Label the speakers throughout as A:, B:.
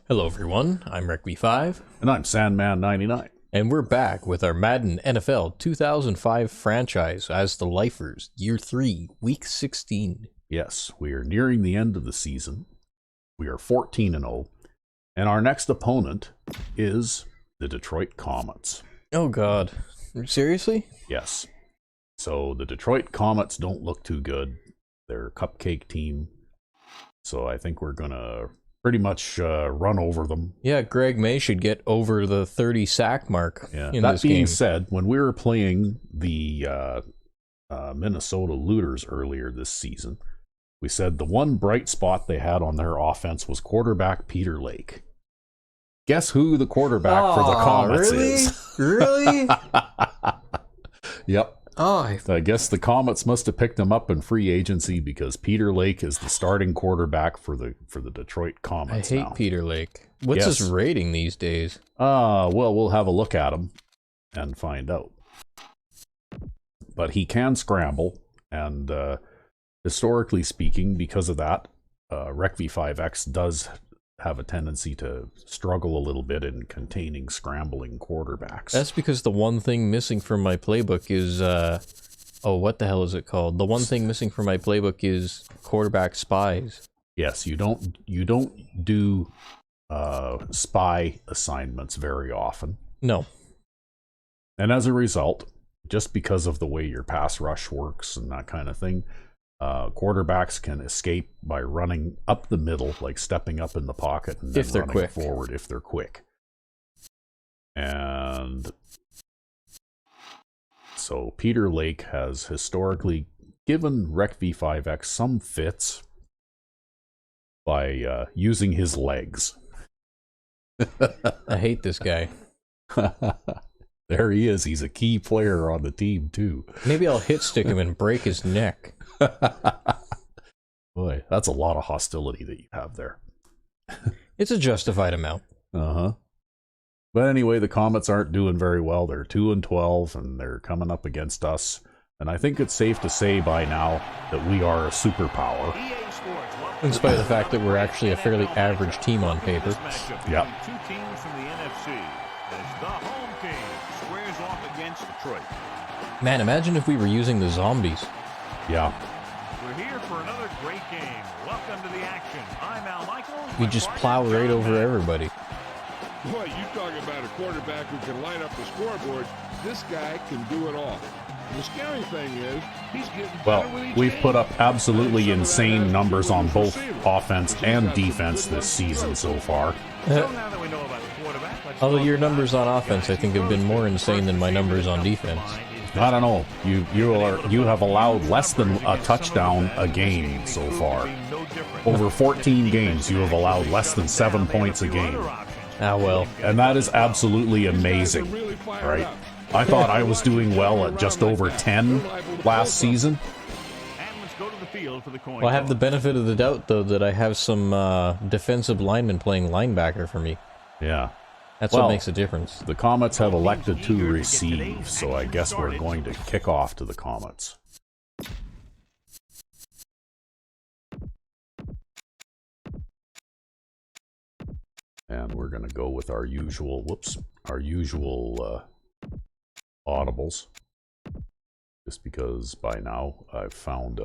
A: Hello everyone, I'm RecV5,
B: And I'm Sandman99.
A: and we're back with our Madden NFL 2005 franchise as the Lifers, Year 3, Week 16.
B: Yes, we are nearing the end of the season. We are 14-0, and our next opponent is the Detroit Comets.
A: Oh god, seriously?
B: Yes. So the Detroit Comets don't look too good. They're a cupcake team. So I think we're going to pretty much run over them.
A: Yeah, Greg May should get over the 30 sack mark in
B: that
A: this
B: being
A: game.
B: said, when we were playing the Minnesota Looters earlier this season, we said the one bright spot they had on their offense was quarterback Peter Lake. Guess who the quarterback for the Comets is?
A: Really?
B: Yep.
A: Oh,
B: I guess the Comets must have picked him up in free agency because Peter Lake is the starting quarterback for the Detroit
A: I
B: Comets
A: hate
B: now.
A: Peter Lake. What's his rating these days?
B: Well, we'll have a look at him and find out. But he can scramble, and historically speaking, because of that, RecV5X does have a tendency to struggle a little bit in containing scrambling quarterbacks.
A: That's because the one thing missing from my playbook is, oh, what the hell is it called? The one thing missing from my playbook is quarterback spies.
B: Yes, you don't do spy assignments very often.
A: No.
B: And as a result, just because of the way your pass rush works and that kind of thing, quarterbacks can escape by running up the middle, like stepping up in the pocket and then
A: If they're
B: running
A: quick.
B: forward if they're quick. And so Peter Lake has historically given RecV5X some fits by using his legs.
A: I hate this guy.
B: There he is. He's a key player on the team, too.
A: Maybe I'll hit stick him and break his neck.
B: Boy, that's a lot of hostility that you have there.
A: It's a justified amount.
B: Uh-huh. But anyway, the Comets aren't doing very well. They're 2-12, and they're coming up against us. And I think it's safe to say by now that we are a superpower.
A: In spite of the fact that we're actually a fairly average team on paper.
B: Yep.
C: Two teams from the NFC as the home team squares off against Detroit.
A: Man, imagine if we were using the zombies.
B: Yeah.
C: We're here for another great game. Welcome to the action. I'm Al Michaels.
A: We just plow right over everybody.
D: Boy, you talking about a quarterback who can line up the scoreboard. This guy can do it all. And the scary thing is, he's getting better with each
B: Well, we've
D: game.
B: put up absolutely
D: And some of that has
B: insane
D: to do
B: numbers
D: with
B: on
D: his
B: both
D: receiver.
B: offense
D: He's
B: and
D: got some
B: defense
D: good
B: this season
D: ones.
B: so far.
C: So now that we know about the quarterback, let's
A: Although
C: talk
A: your
C: about
A: numbers on offense, I think, have been more insane than my numbers on defense.
B: I don't know. You have allowed less than a touchdown a game so far. Over 14 games, you have allowed less than 7 points a game.
A: Ah, well.
B: And that is absolutely amazing, right? I thought I was doing well at just over 10 last season.
C: And let's go to the field for the coin
A: Well, I have the
C: toss.
A: benefit of the doubt, though, that I have some defensive linemen playing linebacker for me.
B: Yeah.
A: That's
B: Well,
A: what makes a difference.
B: The Comets have elected to receive, so I guess we're going to kick off to the Comets. And we're going to go with our usual, audibles. Just because by now I've found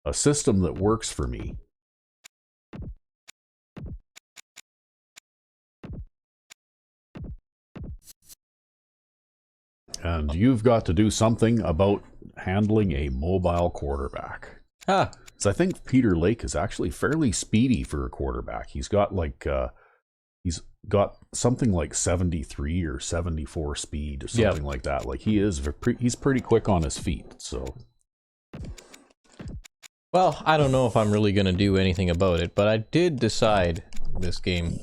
B: a system that works for me. And you've got to do something about handling a mobile quarterback.
A: Ah,
B: So I think Peter Lake is actually fairly speedy for a quarterback. He's got something like 73 or 74 speed or something like that. Like he's pretty quick on his feet. So
A: well, I don't know if I'm really going to do anything about it, but I did decide this game,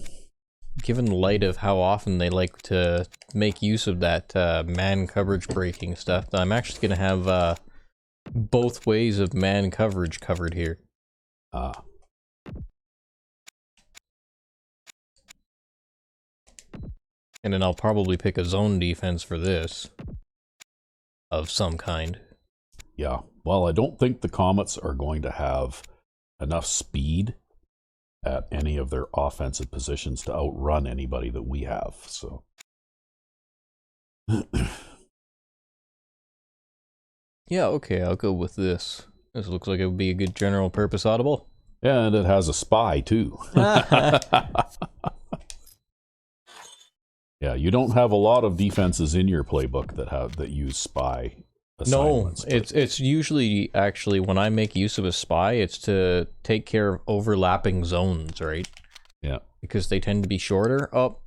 A: given the light of how often they like to make use of that man coverage breaking stuff, that I'm actually going to have both ways of man coverage covered here. And then I'll probably pick a zone defense for this, of some kind.
B: yeah. Well, I don't think the Comets are going to have enough speed at any of their offensive positions to outrun anybody that we have. So,
A: Yeah, okay, I'll go with this. This looks like it would be a good general purpose audible.
B: yeah, and it has a spy too. Yeah, you don't have a lot of defenses in your playbook that use spy
A: No,
B: assignments. No,
A: it's usually, actually, when I make use of a spy, it's to take care of overlapping zones, right?
B: Yeah.
A: Because they tend to be shorter. Oh,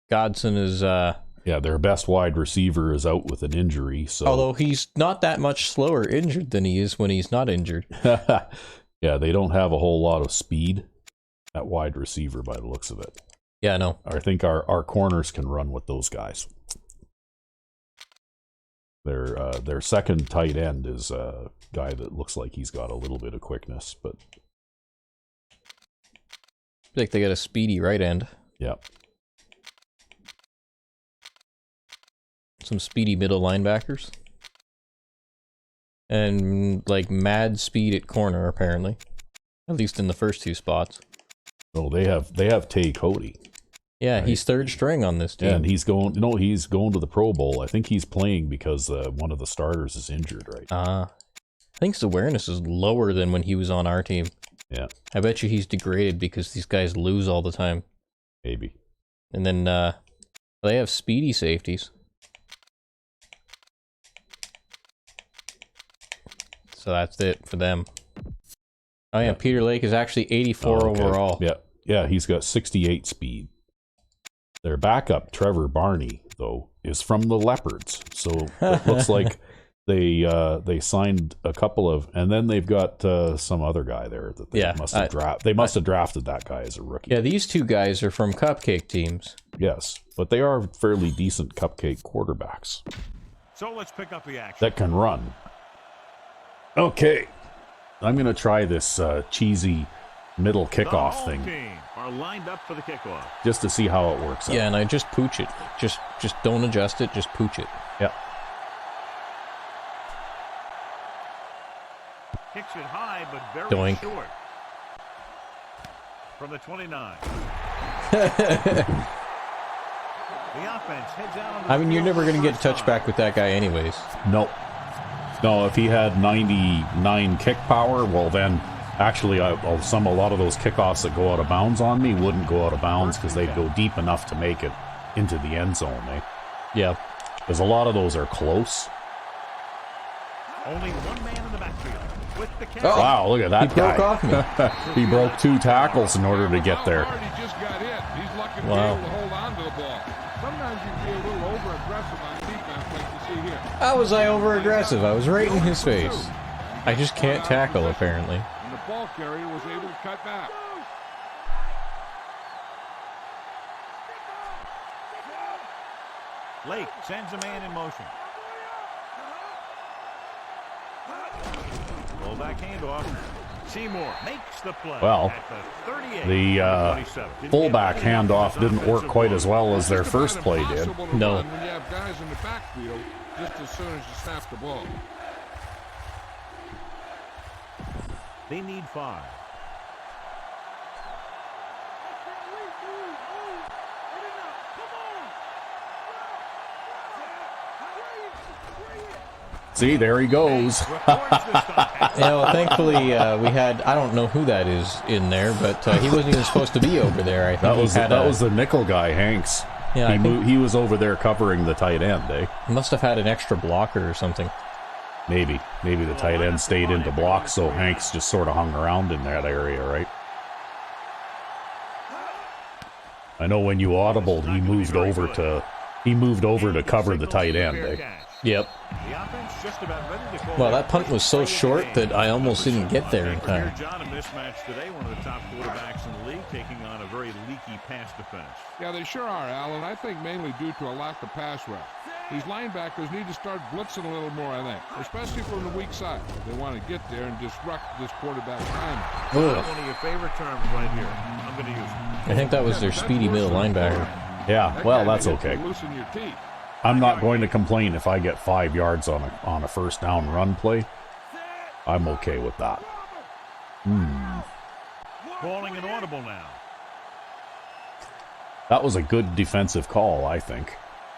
A: Godson is...
B: yeah, their best wide receiver is out with an injury. So,
A: although he's not that much slower injured than he is when he's not injured.
B: yeah, they don't have a whole lot of speed at wide receiver by the looks of it.
A: Yeah, no.
B: I think our corners can run with those guys. Their second tight end is a guy that looks like he's got a little bit of quickness, but
A: I think they got a speedy right end.
B: yeah.
A: Some speedy middle linebackers. And, like, mad speed at corner, apparently. At least in the first two spots.
B: Oh, they have Tay Cody.
A: Yeah,
B: right?
A: He's third string on this team.
B: Yeah, and he's going to the Pro Bowl. I think he's playing because one of the starters is injured, right?
A: I think his awareness is lower than when he was on our team.
B: Yeah.
A: I bet you he's degraded because these guys lose all the time.
B: Maybe.
A: And then they have speedy safeties. So that's it for them. Oh yeah, Peter Lake is actually 84 overall.
B: Yeah, yeah, he's got 68 speed. Their backup, Trevor Barney, though, is from the Leopards. So it looks like they signed a couple of, and then they've got some other guy there that they must have drafted. They must have drafted that guy as a rookie.
A: Yeah, these two guys are from cupcake teams.
B: Yes, but they are fairly decent cupcake quarterbacks.
C: So let's pick up the action.
B: That can run. Okay, I'm going to try this cheesy middle kickoff
C: the
B: thing.
C: Team are lined up for the kickoff.
B: Just to see how it works out.
A: Yeah, and I just pooch it. Just don't adjust it, just pooch it.
B: Yeah.
C: Kicks it high, but very
A: Doink.
C: short. From the 29. The offense heads out.
A: I mean, you're never going to get a touchback with that guy anyways.
B: Nope. No, if he had 99 kick power, well then, actually, a lot of those kickoffs that go out of bounds on me wouldn't go out of bounds because they'd go deep enough to make it into the end zone, eh?
A: Yeah.
B: Because a lot of those are close.
C: Only one man in the backfield with the catch.
A: Oh.
B: Wow, look at that
A: He
B: guy.
A: broke off me.
B: He broke 2 tackles in order to get there.
D: He just got hit. He's lucky to
A: Wow.
D: be able to hold on to the ball. Sometimes you can be a little over-aggressive on defense, like you see here.
A: How was I over-aggressive? I was right in his face. I just can't tackle, apparently.
D: And the ball carrier was able to cut back.
C: Lake sends a man in motion. Fullback handoff. Seymour makes the play.
B: Well,
C: at the 38.
B: the fullback handoff didn't work quite as well as their first play did.
A: No.
D: When you have guys in the backfield, just as soon as you snap the ball.
C: They need 5.
B: See, there he goes.
A: Yeah, well, thankfully, we had, I don't know who that is in there, but he wasn't even supposed to be over there. I think
B: That was the nickel guy, Hanks.
A: Yeah,
B: He was over there covering the tight end, eh?
A: he must have had an extra blocker or something.
B: Maybe the tight end stayed into block, so Hanks just sort of hung around in that area, right? I know when you audibled, he moved over to cover the tight end, eh?
A: Yep. Well, that punt was so short that I almost didn't get there in time.
C: John, a mismatch today. One of the top quarterbacks in the league, taking on a very leaky pass defense.
D: Yeah, they sure are, Alan. I think mainly due to a lack of pass rush. These linebackers need to start blitzing a little more, I think, especially from the weak side. They want to get there and disrupt this quarterback's timing.
C: One of your favorite terms right here. I'm going to use it.
A: I think that was their speedy middle linebacker.
B: Yeah, well, that's okay.
D: Loosen your teeth.
B: I'm not going to complain if I get 5 yards on a first down run play. I'm okay with that.
C: calling an audible now.
B: That was a good defensive call, I think.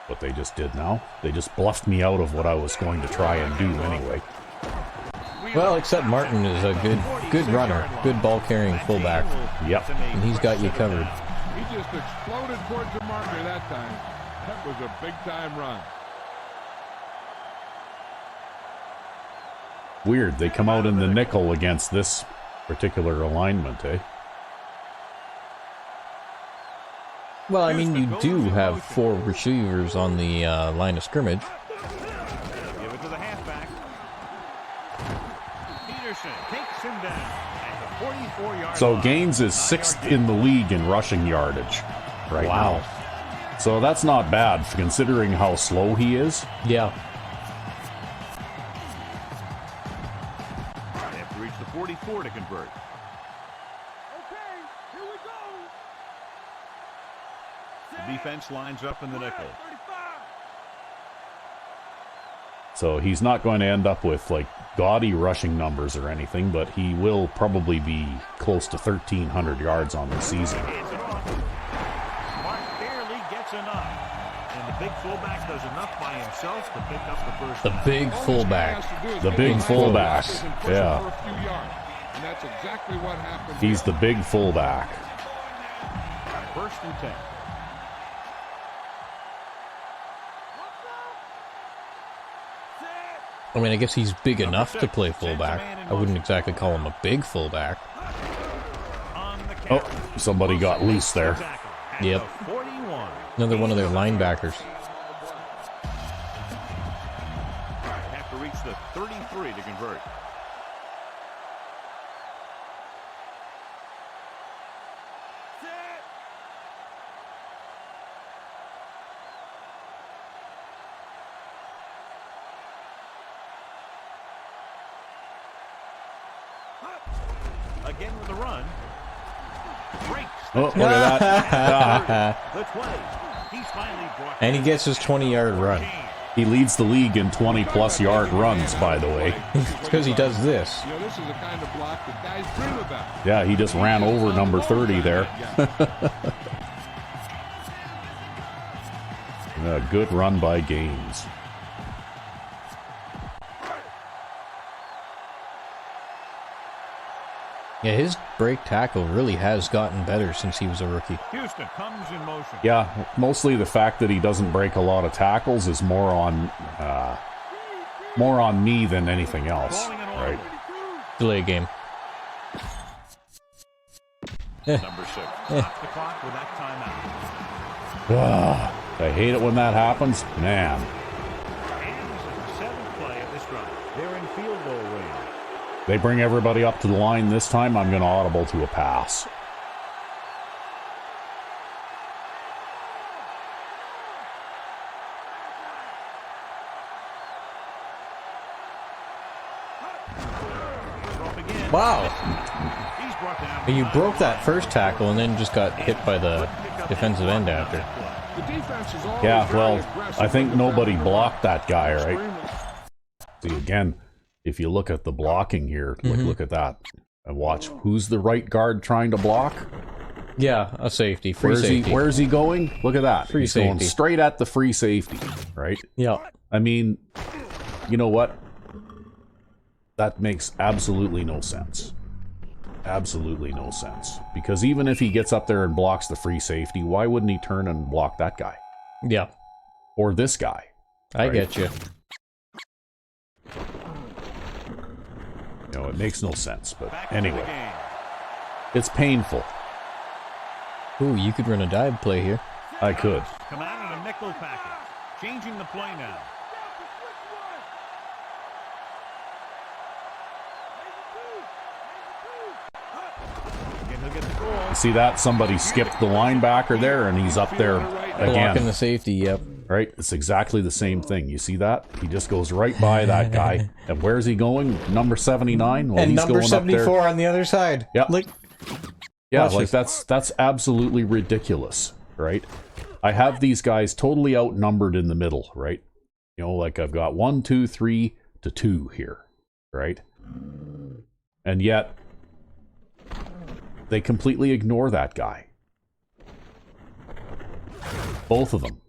B: What they just did now. They just bluffed me out of what I was going to try and do anyway.
A: Well, except Martin is a good runner, good ball-carrying fullback.
B: Yep.
A: And he's got you covered.
D: He just exploded towards the marker that time. That was a big-time run.
B: Weird, they come out in the nickel against this particular alignment, eh?
A: Well, I mean, you do have 4 receivers on the line of scrimmage.
C: Give it to the halfback. Peterson takes him down at the 44-yard
B: So
C: line.
B: Gaines is 6th in the league in rushing yardage right
A: Wow.
B: now. So that's not bad considering how slow he is.
A: Yeah.
C: They have to reach the 44 to convert. The defense lines up in the nickel.
B: So he's not going to end up with like gaudy rushing numbers or anything, but he will probably be close to 1,300 yards on the season.
C: Mark barely gets enough. And the big fullback does enough by himself to pick up the first
A: The
C: down.
A: big fullback.
B: The big fullback. Yeah.
D: And that's exactly what happened.
B: He's the big fullback.
C: First and 10.
A: I mean, I guess he's big enough to play fullback. I wouldn't exactly call him a big fullback.
B: Oh, somebody got loose there.
A: Yep.
C: 41.
A: Another one of their linebackers.
C: Have to reach the 33 to convert. Again with the run. Breaks.
B: Oh, look at that.
C: The 20. He's finally brought
A: And he gets his 20-yard run.
B: He leads the league in 20-plus yard runs, by the way.
A: It's because he does this.
D: You know, this is the kind of block that guys dream about.
B: Yeah, he just ran over number 30 there. A good run by Gaines.
A: Yeah, his break tackle really has gotten better since he was a rookie.
C: Houston comes in motion.
B: Yeah, mostly the fact that he doesn't break a lot of tackles is more on me than anything else, right?
A: Delay game.
C: Number 6. Stops the clock with that timeout.
B: I hate it when that happens, man.
C: And this is the 7th play of this drive. They're in field goal range.
B: They bring everybody up to the line this time, I'm going to audible to a pass.
A: Wow.
C: He's brought down.
A: But you broke that first tackle and then just got hit by the defensive end after.
D: The defense is always
B: Yeah,
D: very
B: well,
D: aggressive
B: I think
D: with the
B: nobody
D: defense.
B: blocked that guy, right?
D: Extremely-
B: See, again, if you look at the blocking here, like, look at that. And watch, who's the right guard trying to block?
A: Yeah, a safety. Free safety.
B: Where's he going? Look at that.
A: Free
B: He's going
A: safety.
B: straight at the free safety, right?
A: Yeah.
B: I mean, you know what? That makes absolutely no sense. Absolutely no sense. Because even if he gets up there and blocks the free safety, why wouldn't he turn and block that guy?
A: Yeah.
B: Or this guy?
A: I
B: Right.
A: get you.
B: You know, it makes no sense. But
C: Back to the
B: anyway,
C: game.
B: it's painful.
A: Ooh, you could run a dive play here.
B: I could.
C: Come out in a nickel package. Changing the play now. Again, he'll get the goal.
B: See that? Somebody skipped the linebacker there, and he's up there
A: Blocking
B: again.
A: the safety, yep.
B: Right? It's exactly the same thing. You see that? He just goes right by that guy. And where's he going? Number 79? Well,
A: And
B: he's
A: number
B: going up
A: 74
B: there.
A: on the other side.
B: Yeah.
A: Look.
B: Yeah,
A: Watch
B: like
A: this.
B: that's absolutely ridiculous, right? I have these guys totally outnumbered in the middle, right? You know, like I've got 1, 2, 3 to 2 here, right? And yet they completely ignore that guy. Both of them.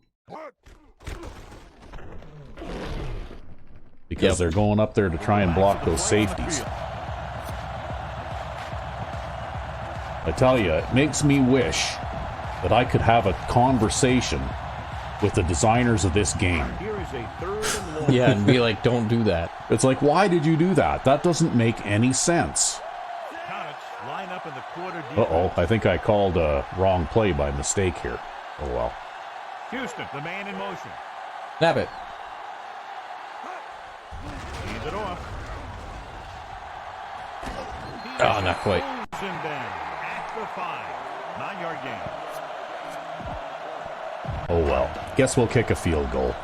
B: Because they're going up there to try and block those safeties. I tell you, it makes me wish that I could have a conversation with the designers of this game.
A: Yeah, and be like, don't do that.
B: It's like, why did you do that? That doesn't make any sense. Uh-oh, I think I called a wrong play by mistake here. Oh well.
C: Houston, the man in motion.
A: Snap it.
C: Leaves it off.
A: Oh, not quite.
C: At the 5. 9-yard gain.
B: Oh well. Guess we'll kick a field goal.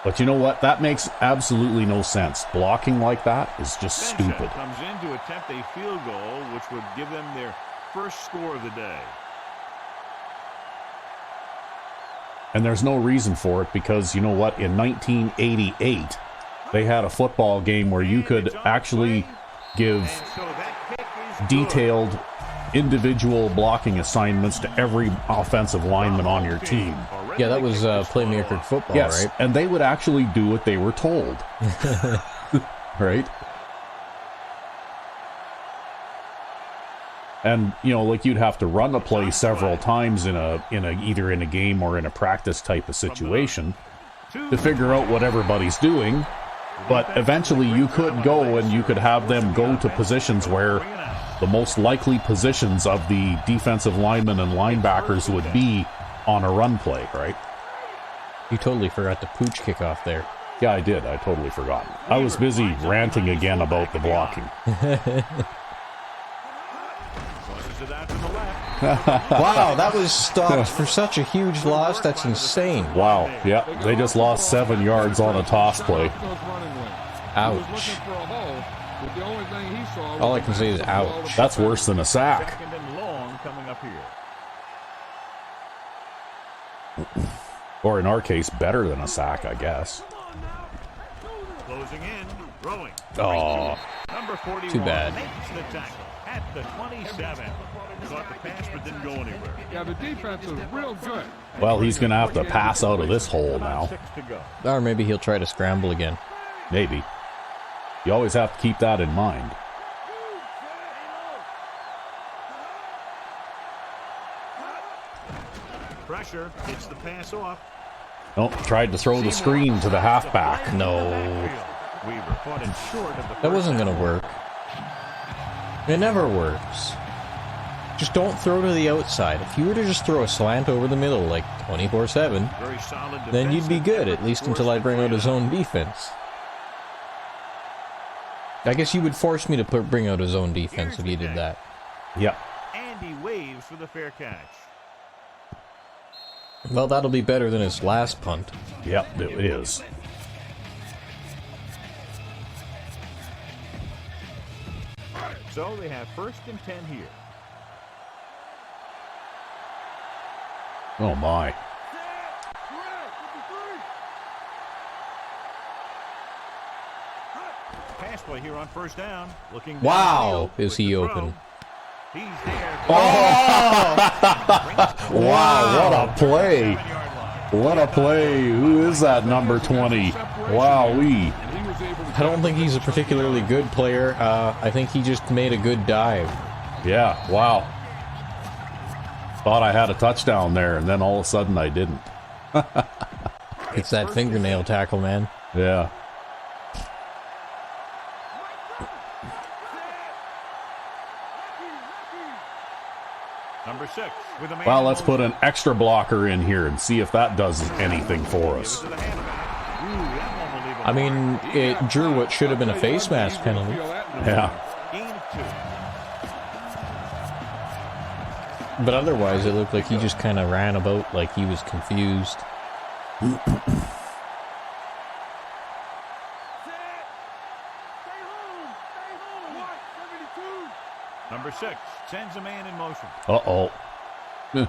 B: But you know what? That makes absolutely no sense. Blocking like that is just stupid.
C: Comes in to attempt a field goal, which would give them their first score of the day.
B: And there's no reason for it because, you know what? In 1988, they had a football game where you could actually give detailed individual blocking assignments to every offensive lineman on your team.
A: Yeah, that was playmaker football,
B: yes,
A: right?
B: And they would actually do what they were told. Right? And, you know, like you'd have to run a play several times in a either in a game or in a practice type of situation to figure out what everybody's doing. But eventually you could go and you could have them go to positions where the most likely positions of the defensive linemen and linebackers would be on a run play, right?
A: You totally forgot the pooch kickoff there.
B: Yeah, I did. I totally forgot. I was busy ranting again about the blocking.
A: Wow, that was stopped for such a huge loss. That's insane.
B: Wow, yeah, they just lost 7 yards on a toss play.
A: Ouch. All I can say is ouch.
B: That's worse than a sack.
C: Second and long coming up here.
B: Or in our case, better than a sack, I guess.
C: Closing in, throwing.
B: Oh,
C: Number 41
A: too bad.
C: makes the tackle at the 27. Caught the pass but didn't go anywhere.
D: Yeah, the defense is real good.
B: well, he's going to have to pass out of this hole now.
C: 6 to go.
A: Or maybe he'll try to scramble again.
B: Maybe. You always have to keep that in mind.
C: Pressure gets the pass off.
B: Oh, tried to throw the screen to the halfback.
A: No.
C: Weaver caught it short of the
A: That wasn't going to work. It never works. Just don't throw to the outside. If you were to just throw a slant over the middle like 24/7,
C: very solid
A: then you'd be good, at least until I bring out a zone defense. I guess you would force me to bring out a zone defense if you did that.
B: Yep.
C: And he waves for the fair catch.
A: Well, that'll be better than his last punt.
B: Yep, it is.
C: So they have 1st and 10 here.
B: Oh, my.
C: Pass play here on 1st down. Looking
A: Wow,
C: downfield
A: is he
C: with the
A: open?
C: throw. He's there.
B: Wow, what a play. What a play. Who is that number 20? Wowee.
A: I don't think he's a particularly good player. I think he just made a good dive.
B: Yeah, wow. Thought I had a touchdown there, and then all of a sudden I didn't.
A: It's that fingernail tackle, man.
B: Yeah.
C: Number 6 with a man.
B: Well, let's put an extra blocker in here and see if that does anything for us.
A: I mean, it drew what should have been a face mask penalty.
B: Yeah.
A: But otherwise, it looked like he just kind of ran about like he was confused.
C: Number 6 sends a man in motion.
B: Uh-oh.
C: He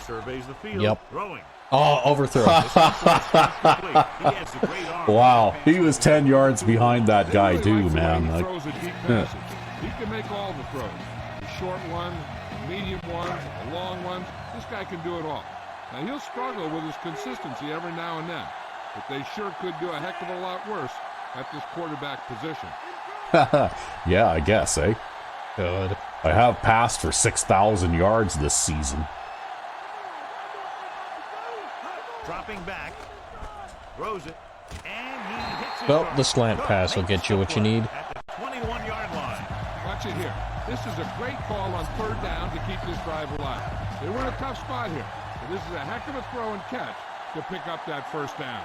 C: surveys the field.
A: Yep.
C: Throwing.
A: Oh, overthrow.
B: Wow, he was 10 yards behind that guy too, man.
D: He
B: Like,
D: throws a deep passes. He can make all the throws. The short ones, medium ones, the long ones. This guy can do it all. Now, he'll struggle with his consistency every now and then, but they sure could do a heck of a lot worse at this quarterback position.
B: yeah, I guess, eh?
A: Good.
B: I have passed for 6,000 yards this season.
C: Dropping back, throws it, and he hits his
A: Well,
C: mark.
A: the slant pass will get you what you need.
C: At the 21-yard line.
D: Watch it here. This is a great call on third down to keep this drive alive. They were in a tough spot here, but this is a heck of a throw and catch to pick up that first down.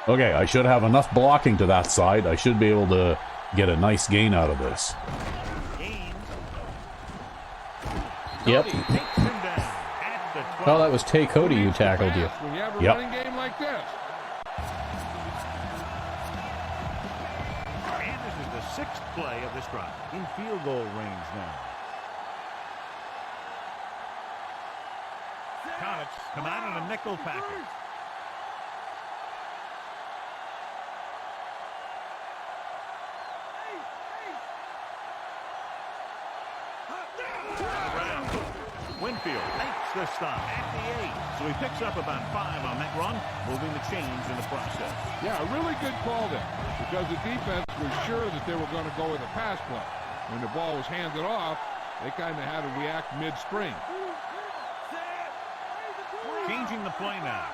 B: Okay, I should have enough blocking to that side. I should be able to get a nice gain out of this.
A: Yep.
C: Takes him down at the 12.
A: Oh, that was Tay Cody who tackled you.
D: When you have a
B: Yep.
D: running game like this.
C: And this is the 6th play of this drive. In field goal range now. Comets come out in a nickel package. Winfield makes the stop at the 8. So he picks up about 5 on that run, moving the chains in the process.
D: Yeah, a really good call there, because the defense was sure that they were going to go with a pass play. When the ball was handed off, they kind of had to react mid-spring.
C: Changing the play now.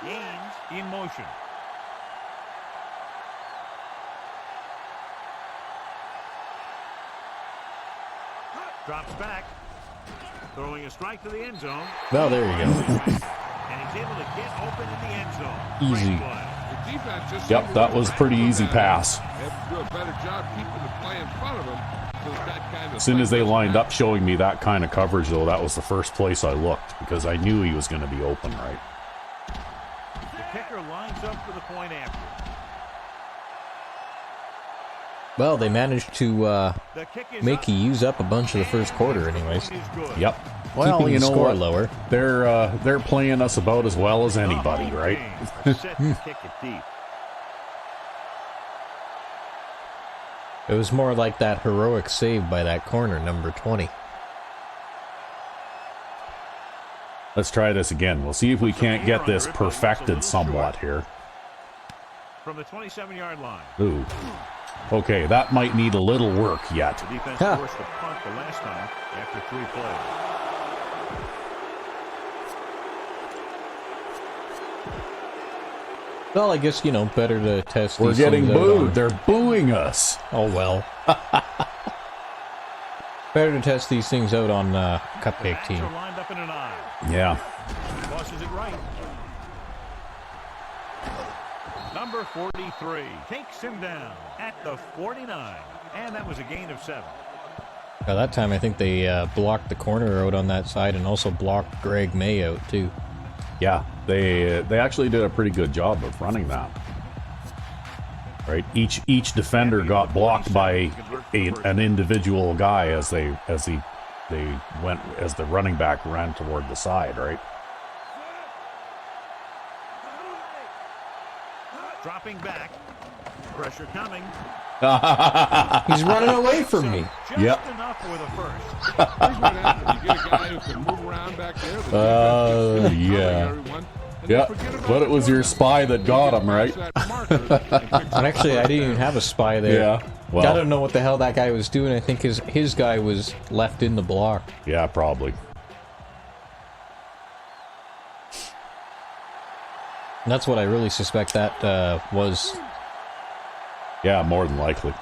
C: Gaines in motion. Drops back. Throwing a strike to the end zone.
A: Well, there you go.
C: And he's able to get open in the end zone.
A: Easy.
C: Great play.
D: The defense just
B: Yep, that was a pretty easy pass.
D: They have to do a better job keeping the play in front of them. So that kind of
B: As soon as they
D: thing doesn't
B: lined
D: happen.
B: up showing me that kind of coverage, though, that was the first place I looked because I knew he was going to be open, right?
C: The kicker lines up for the point after.
A: Well, they managed to
C: The kick is
A: make
C: up.
A: you use up a bunch of the first quarter anyways.
C: Is good.
B: Yep. Well,
A: Keeping
B: you
A: the
B: know
A: score
B: what?
A: lower.
B: They're playing us about as well as anybody, right?
C: Set to kick it deep.
A: It was more like that heroic save by that corner, number 20.
B: Let's try this again. We'll see if we can't get this perfected somewhat here.
C: From the 27-yard line.
B: Ooh. Okay, that might need a little work yet.
C: The defense
A: Huh.
C: forced the punt the last time after 3 plays.
A: Well, I guess, you know, better to test
B: We're
A: these
B: getting
A: things out
B: booed.
A: on-
B: They're booing us.
A: Oh, well. Better to test these things out on Cupcake
C: Backs
A: Team.
C: are lined up in an eye.
B: Yeah.
C: Tosses it right. Number 43 takes him down at the 49. And that was a gain of 7.
A: By that time, I think they blocked the corner out on that side and also blocked Greg May out, too.
B: Yeah, they actually did a pretty good job of running that. Right, each defender got blocked by an individual guy as the running back ran toward the side. Right.
C: Dropping back. Pressure coming.
A: He's running away from me.
C: Just
B: Yep.
C: enough for the first.
D: Here's what happens. You get a guy who can move around back there. The defense is
B: Yeah.
D: everyone, and
B: Yeah,
D: they forget about
B: but it
D: the
B: was your
D: quarterback.
B: spy that got him, right?
D: That marker and picks
A: And
D: up
A: actually, I
D: first
A: didn't even
D: down.
A: have a spy there.
B: Yeah. Well,
A: I don't know what the hell that guy was doing. I think his guy was left in the block.
B: yeah, probably.
A: And that's what I really suspect that was.
B: Yeah, more than likely.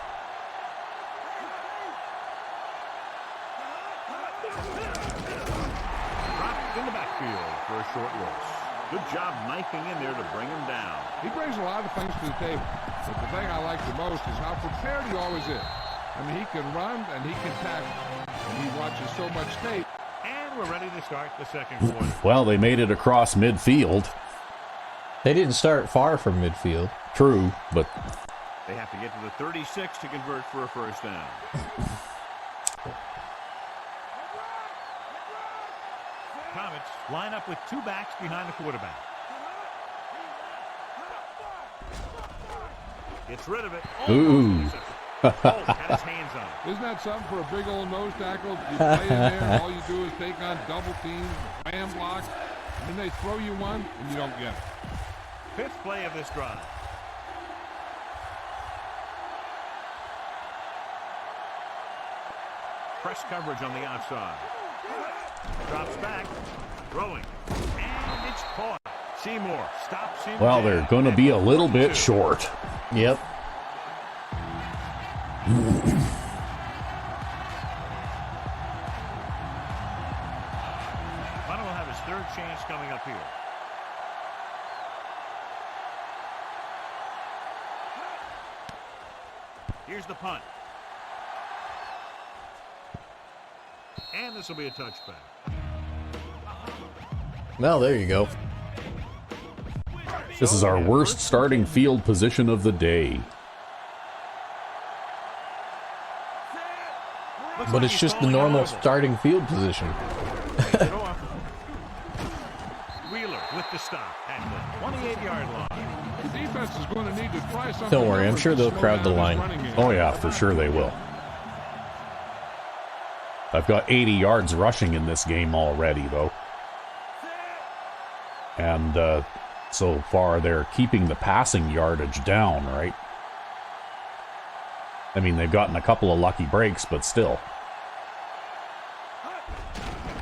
C: Dropped in the backfield for a short loss. Good job knifing in there to bring him down.
D: He brings a lot of things to the table. But the thing I like the most is how prepared he always is. I mean, he can run and he can tackle. And he watches so much tape.
C: And we're ready to start the second quarter.
B: Well, they made it across midfield.
A: They didn't start far from midfield.
B: True, but
C: They have to get to the 36 to convert for a first down. Comets line up with two backs behind the quarterback. Gets rid of it.
B: Ooh.
C: Had his hands on it.
D: Isn't that something for a big old nose tackle? You play in there, and all you do is take on double teams, ram block, and then they throw you one, and you don't get it.
C: Fifth play of this drive. Press coverage on the outside. Drops back. Throwing. And it's caught. Seymour stops him.
B: Well, they're going to be a little bit short.
A: Yep.
C: Hunter will have his third chance coming up here. Here's the punt. And this will be a touchback.
A: Well, there you go.
B: This is our worst starting field position of the day.
A: But it's just the normal starting field position.
C: Wheeler with the stop at the 28-yard line.
D: The defense is going to need to try something.
A: Don't worry, I'm sure they'll crowd the line.
B: Oh yeah, for sure they will. I've got 80 yards rushing in this game already, though. And so far they're keeping the passing yardage down, right? I mean, they've gotten a couple of lucky breaks, but still.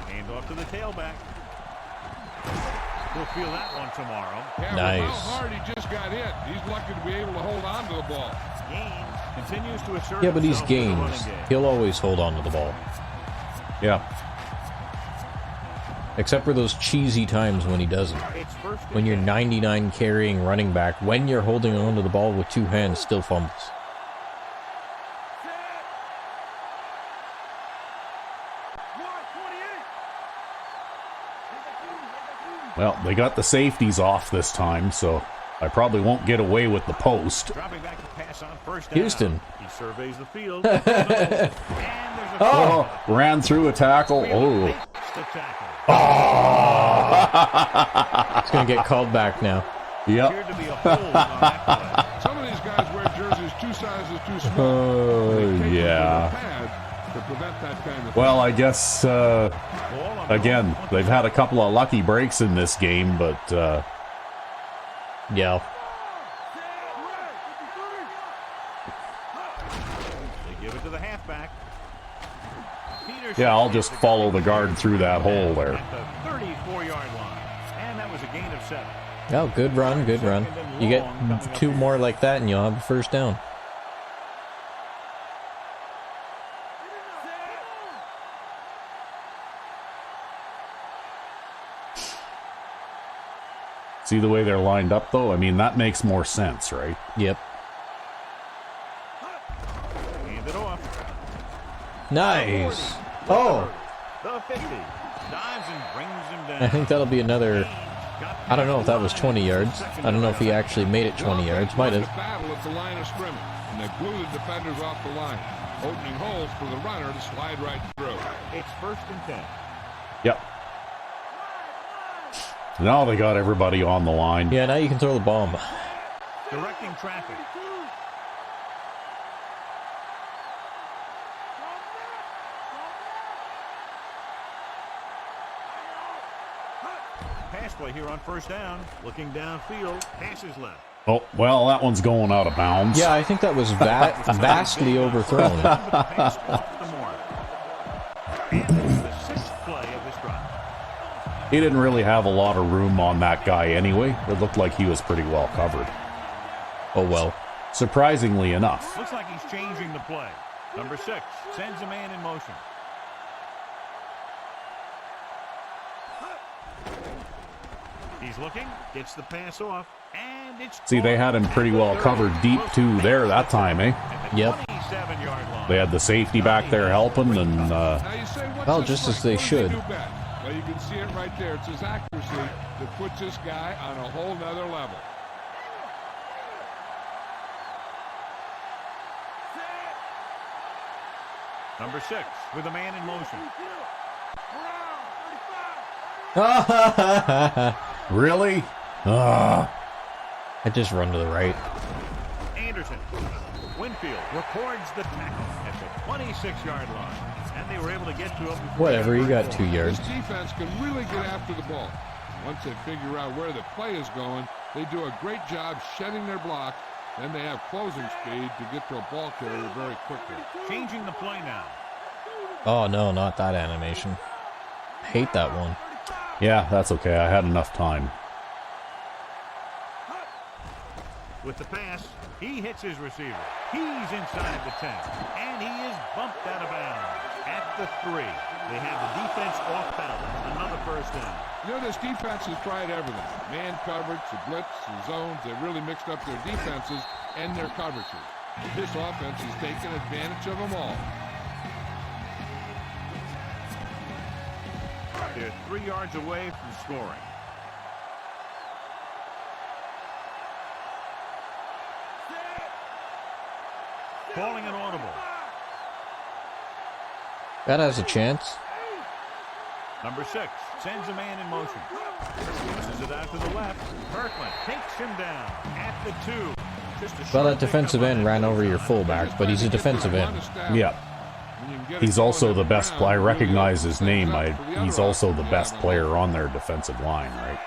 C: Hand off to the tailback. We'll feel that one tomorrow.
D: Yeah,
A: nice.
D: How hard he just got hit. He's lucky to be able to hold on to the ball.
C: Gaines continues to assert
A: Yeah, but he's
C: himself in the running
A: Gaines.
C: game.
A: He'll always hold on to the ball.
B: Yeah.
A: Except for those cheesy times when he doesn't.
C: It's first and
A: When you're
C: 10.
A: 99 carrying running back, when you're holding on to the ball with two hands, still fumbles.
B: Well, they got the safeties off this time, so I probably won't get away with the post.
C: Dropping back to pass on first down.
A: Houston.
C: He surveys the field. And there's a
B: Oh, ran through a tackle. Oh.
C: the tackle.
A: It's going to get called back now.
B: Yep.
C: Appeared to be a hold on that play.
D: Some of these guys wear jerseys 2 sizes too small.
B: Oh,
D: They take
B: yeah.
D: the pad to prevent that kind of
B: Well, I guess,
C: Ball on the
B: again, they've had a couple of lucky breaks in this game, but
A: Yeah.
C: They give it to the halfback. Peterson
B: yeah, I'll just follow the guard through that hole there.
C: at the 34-yard line. And that was a gain of 7.
A: Oh, good run, good run. You get two more like that and you'll have a first down.
B: See the way they're lined up, though? I mean, that makes more sense, right?
A: Yep.
C: Hand it off.
A: Nice. Oh,
C: The 50. Dives and brings him down.
A: I think that'll be another... I don't know if that was 20 yards. I don't know if he actually made it 20 yards. Might have.
D: battle at the line of scrimmage, and they blew the defenders off the line, opening holes for the runner to slide right through.
C: It's first and 10.
B: Yep. Now they got everybody on the line.
A: Yeah, now you can throw the bomb.
C: Directing traffic. Pass play here on first down. Looking downfield. Passes left.
B: Oh, well, that one's going out of bounds.
A: Yeah, I think that was vastly overthrown.
C: Pass off the mark. And it's the 6th play of this drive.
B: He didn't really have a lot of room on that guy anyway. It looked like he was pretty well covered.
A: Oh, well.
B: Surprisingly enough.
C: Looks like he's changing the play. Number 6 sends a man in motion. He's looking, gets the pass off, and it's...
B: See, they had him pretty well covered deep, too, there that time, eh?
A: Yep.
C: 27-yard line.
B: They had the safety back there helping, and
D: Now you say, what's
A: Well,
D: this
A: just
D: like?
A: as they
D: What did
A: should.
D: do best? Well, you can see it right there. It's his accuracy that puts this guy on a whole nother level.
C: Number 6 with a man in motion.
B: Really?
A: I just run to the right.
C: Anderson. Winfield records the tackle at the 26-yard line. And they were able to get to him.
A: Whatever, you got 2 yards.
D: This defense can really get after the ball. Once they figure out where the play is going, they do a great job shedding their blocks, and they have closing speed to get to a ball carrier very quickly.
C: Changing the play now.
A: Oh no, not that animation. I hate that one.
B: Yeah, that's okay. I had enough time.
C: With the pass, he hits his receiver. He's inside the 10, and he is bumped out of bounds at the 3. They have the defense off balance. Another first down.
D: You know, this defense has tried everything. Man coverage, the blitz, the zones. They really mixed up their defenses and their coverages. This offense has taken advantage of them all.
C: They're 3 yards away from scoring. Calling an audible.
A: That has a chance.
C: Number 6 sends a man in motion. Uses it out to the left. Kirkland takes him down at the 2. Just a
A: Well,
C: short
A: that defensive
C: pickup on
A: end
C: that
A: ran over your
C: time.
A: fullback, but he's a defensive end.
B: Yeah. He's also the best. I recognize his name. He's also the best player on their defensive line, right?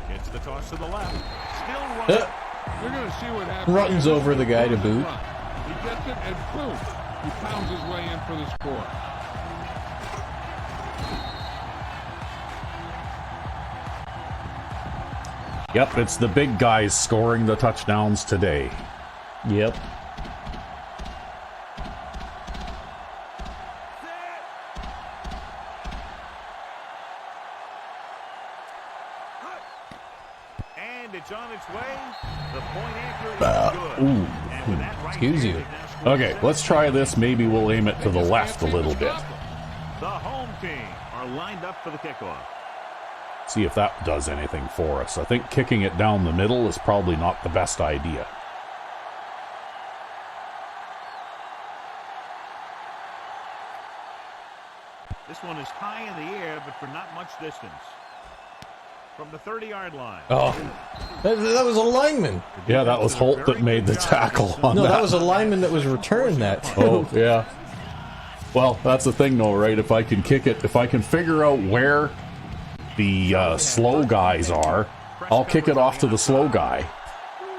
C: It's the toss to the left. Still running.
D: You're going to see what happens.
A: Runs over the guy to boot.
D: He gets it, and boom, he pounds his way in for the score.
B: Yep, it's the big guys scoring the touchdowns today.
A: Yep.
C: And it's on its way. The point anchor is good.
B: Ooh.
C: And with that right
A: Excuse
C: there,
A: you.
C: they've now scored
B: Okay,
C: 7.
B: let's try this. Maybe we'll aim it to the left a little bit.
C: The home team are lined up for the kickoff.
B: See if that does anything for us. I think kicking it down the middle is probably not the best idea.
C: This one is high in the air, but for not much distance. From the 30-yard line.
A: Oh, that was a lineman.
B: Yeah, that was Holt that made the tackle on
A: No,
B: that.
A: that was a lineman that was returned that.
B: Oh, yeah. Well, that's the thing, though, right? If I can kick it, if I can figure out where the slow guys are, I'll kick it off to the slow guy.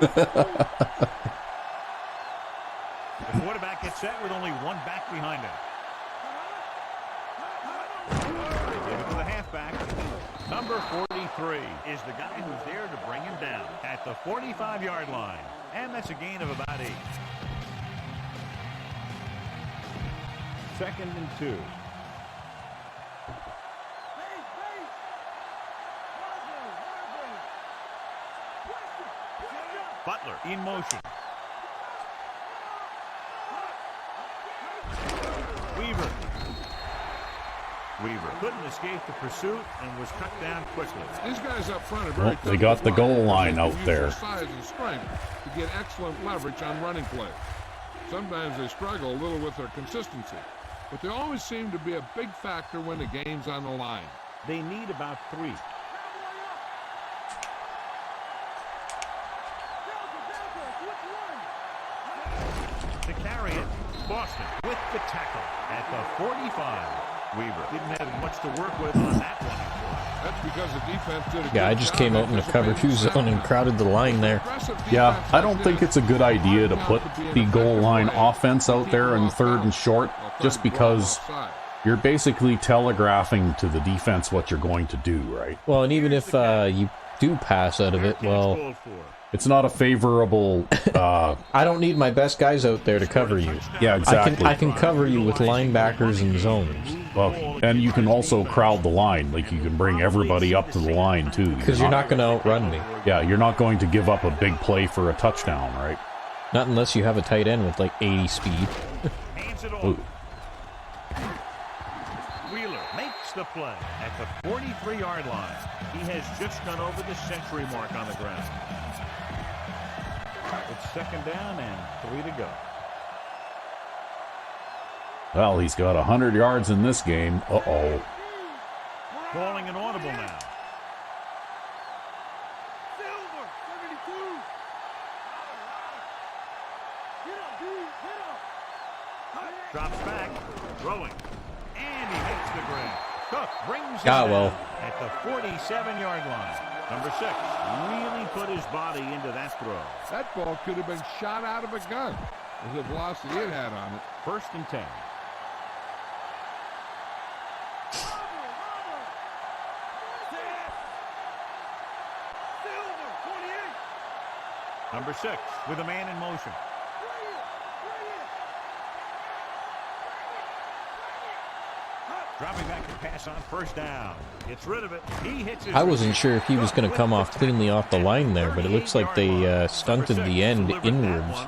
C: The quarterback gets set with only one back behind him. They give it to the halfback. Number 43 is the guy who's there to bring him down at the 45-yard line. And that's a gain of about 8. 2nd and 2. Butler in motion. Weaver couldn't escape the pursuit and was cut down quickly.
D: These guys up front are very
B: Well, they got the goal line out
D: Use
B: there.
D: their size and strength to get excellent leverage on running plays. Sometimes they struggle a little with their consistency, but they always seem to be a big factor when the game's on the line.
C: They need about 3. To carry it, Boston with the tackle at the 45. Weaver didn't have much to work with on that one.
D: That's because the defense did a
A: Yeah, I
D: good
A: just
D: job
A: came out in a cover 2 zone and crowded the line there.
B: Yeah, I don't think it's a good idea to put the goal line offense out there in 3rd and short, just because you're basically telegraphing to the defense what you're going to do, right?
A: Well, and even if you do pass out of it, well,
B: it's not a favorable...
A: I don't need my best guys out there to cover you.
B: Yeah, exactly.
A: I can cover you with linebackers and zones.
B: Well, and you can also crowd the line. Like, you can bring everybody up to the line, too.
A: Because you're not going to outrun me.
B: Yeah, you're not going to give up a big play for a touchdown, right?
A: Not unless you have a tight end with like 80 speed.
C: Hands it
B: Ooh.
C: off. Wheeler makes the play at the 43-yard line. He has just gone over the century mark on the ground. It's second down and 3 to go.
B: Well, he's got 100 yards in this game. Uh-oh.
C: Calling an audible now. Drops back, throwing, and he makes the grab. Cook brings him down at the 47-yard line. Number 6 really put his body into that throw.
D: That ball could have been shot out of a gun with the velocity it had on it.
C: First and 10. Number 6 with a man in motion. Dropping back to pass on first down. Gets rid of it. He hits his
A: I wasn't sure if he was going to come off cleanly off the line there, but it looks like they stunted the end inwards.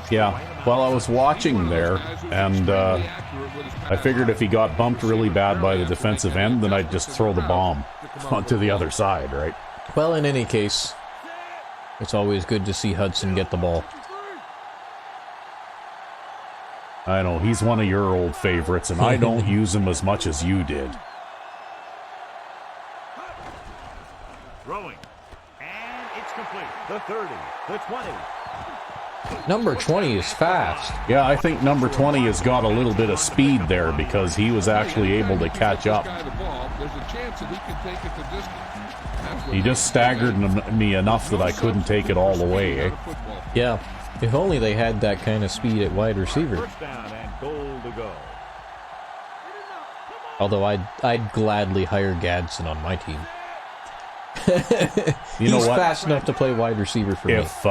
B: Yeah, well, I was watching there, and I figured if he got bumped really bad by the defensive end, then I'd just throw the bomb onto the other side, right?
A: Well, in any case, it's always good to see Hudson get the ball.
B: I know, he's one of your old favorites, and I don't use him as much as you did.
C: Throwing. And it's complete. The 30, the 20.
A: Number 20 is fast.
B: Yeah, I think number 20 has got a little bit of speed there because he was actually able to catch up. He just staggered me enough that I couldn't take it all the way, eh?
A: Yeah. If only they had that kind of speed at wide receiver.
C: First down and goal to go.
A: Although I'd gladly hire Gadsden on my team.
B: You know
A: He's
B: what?
A: fast enough to play wide receiver for me.
B: If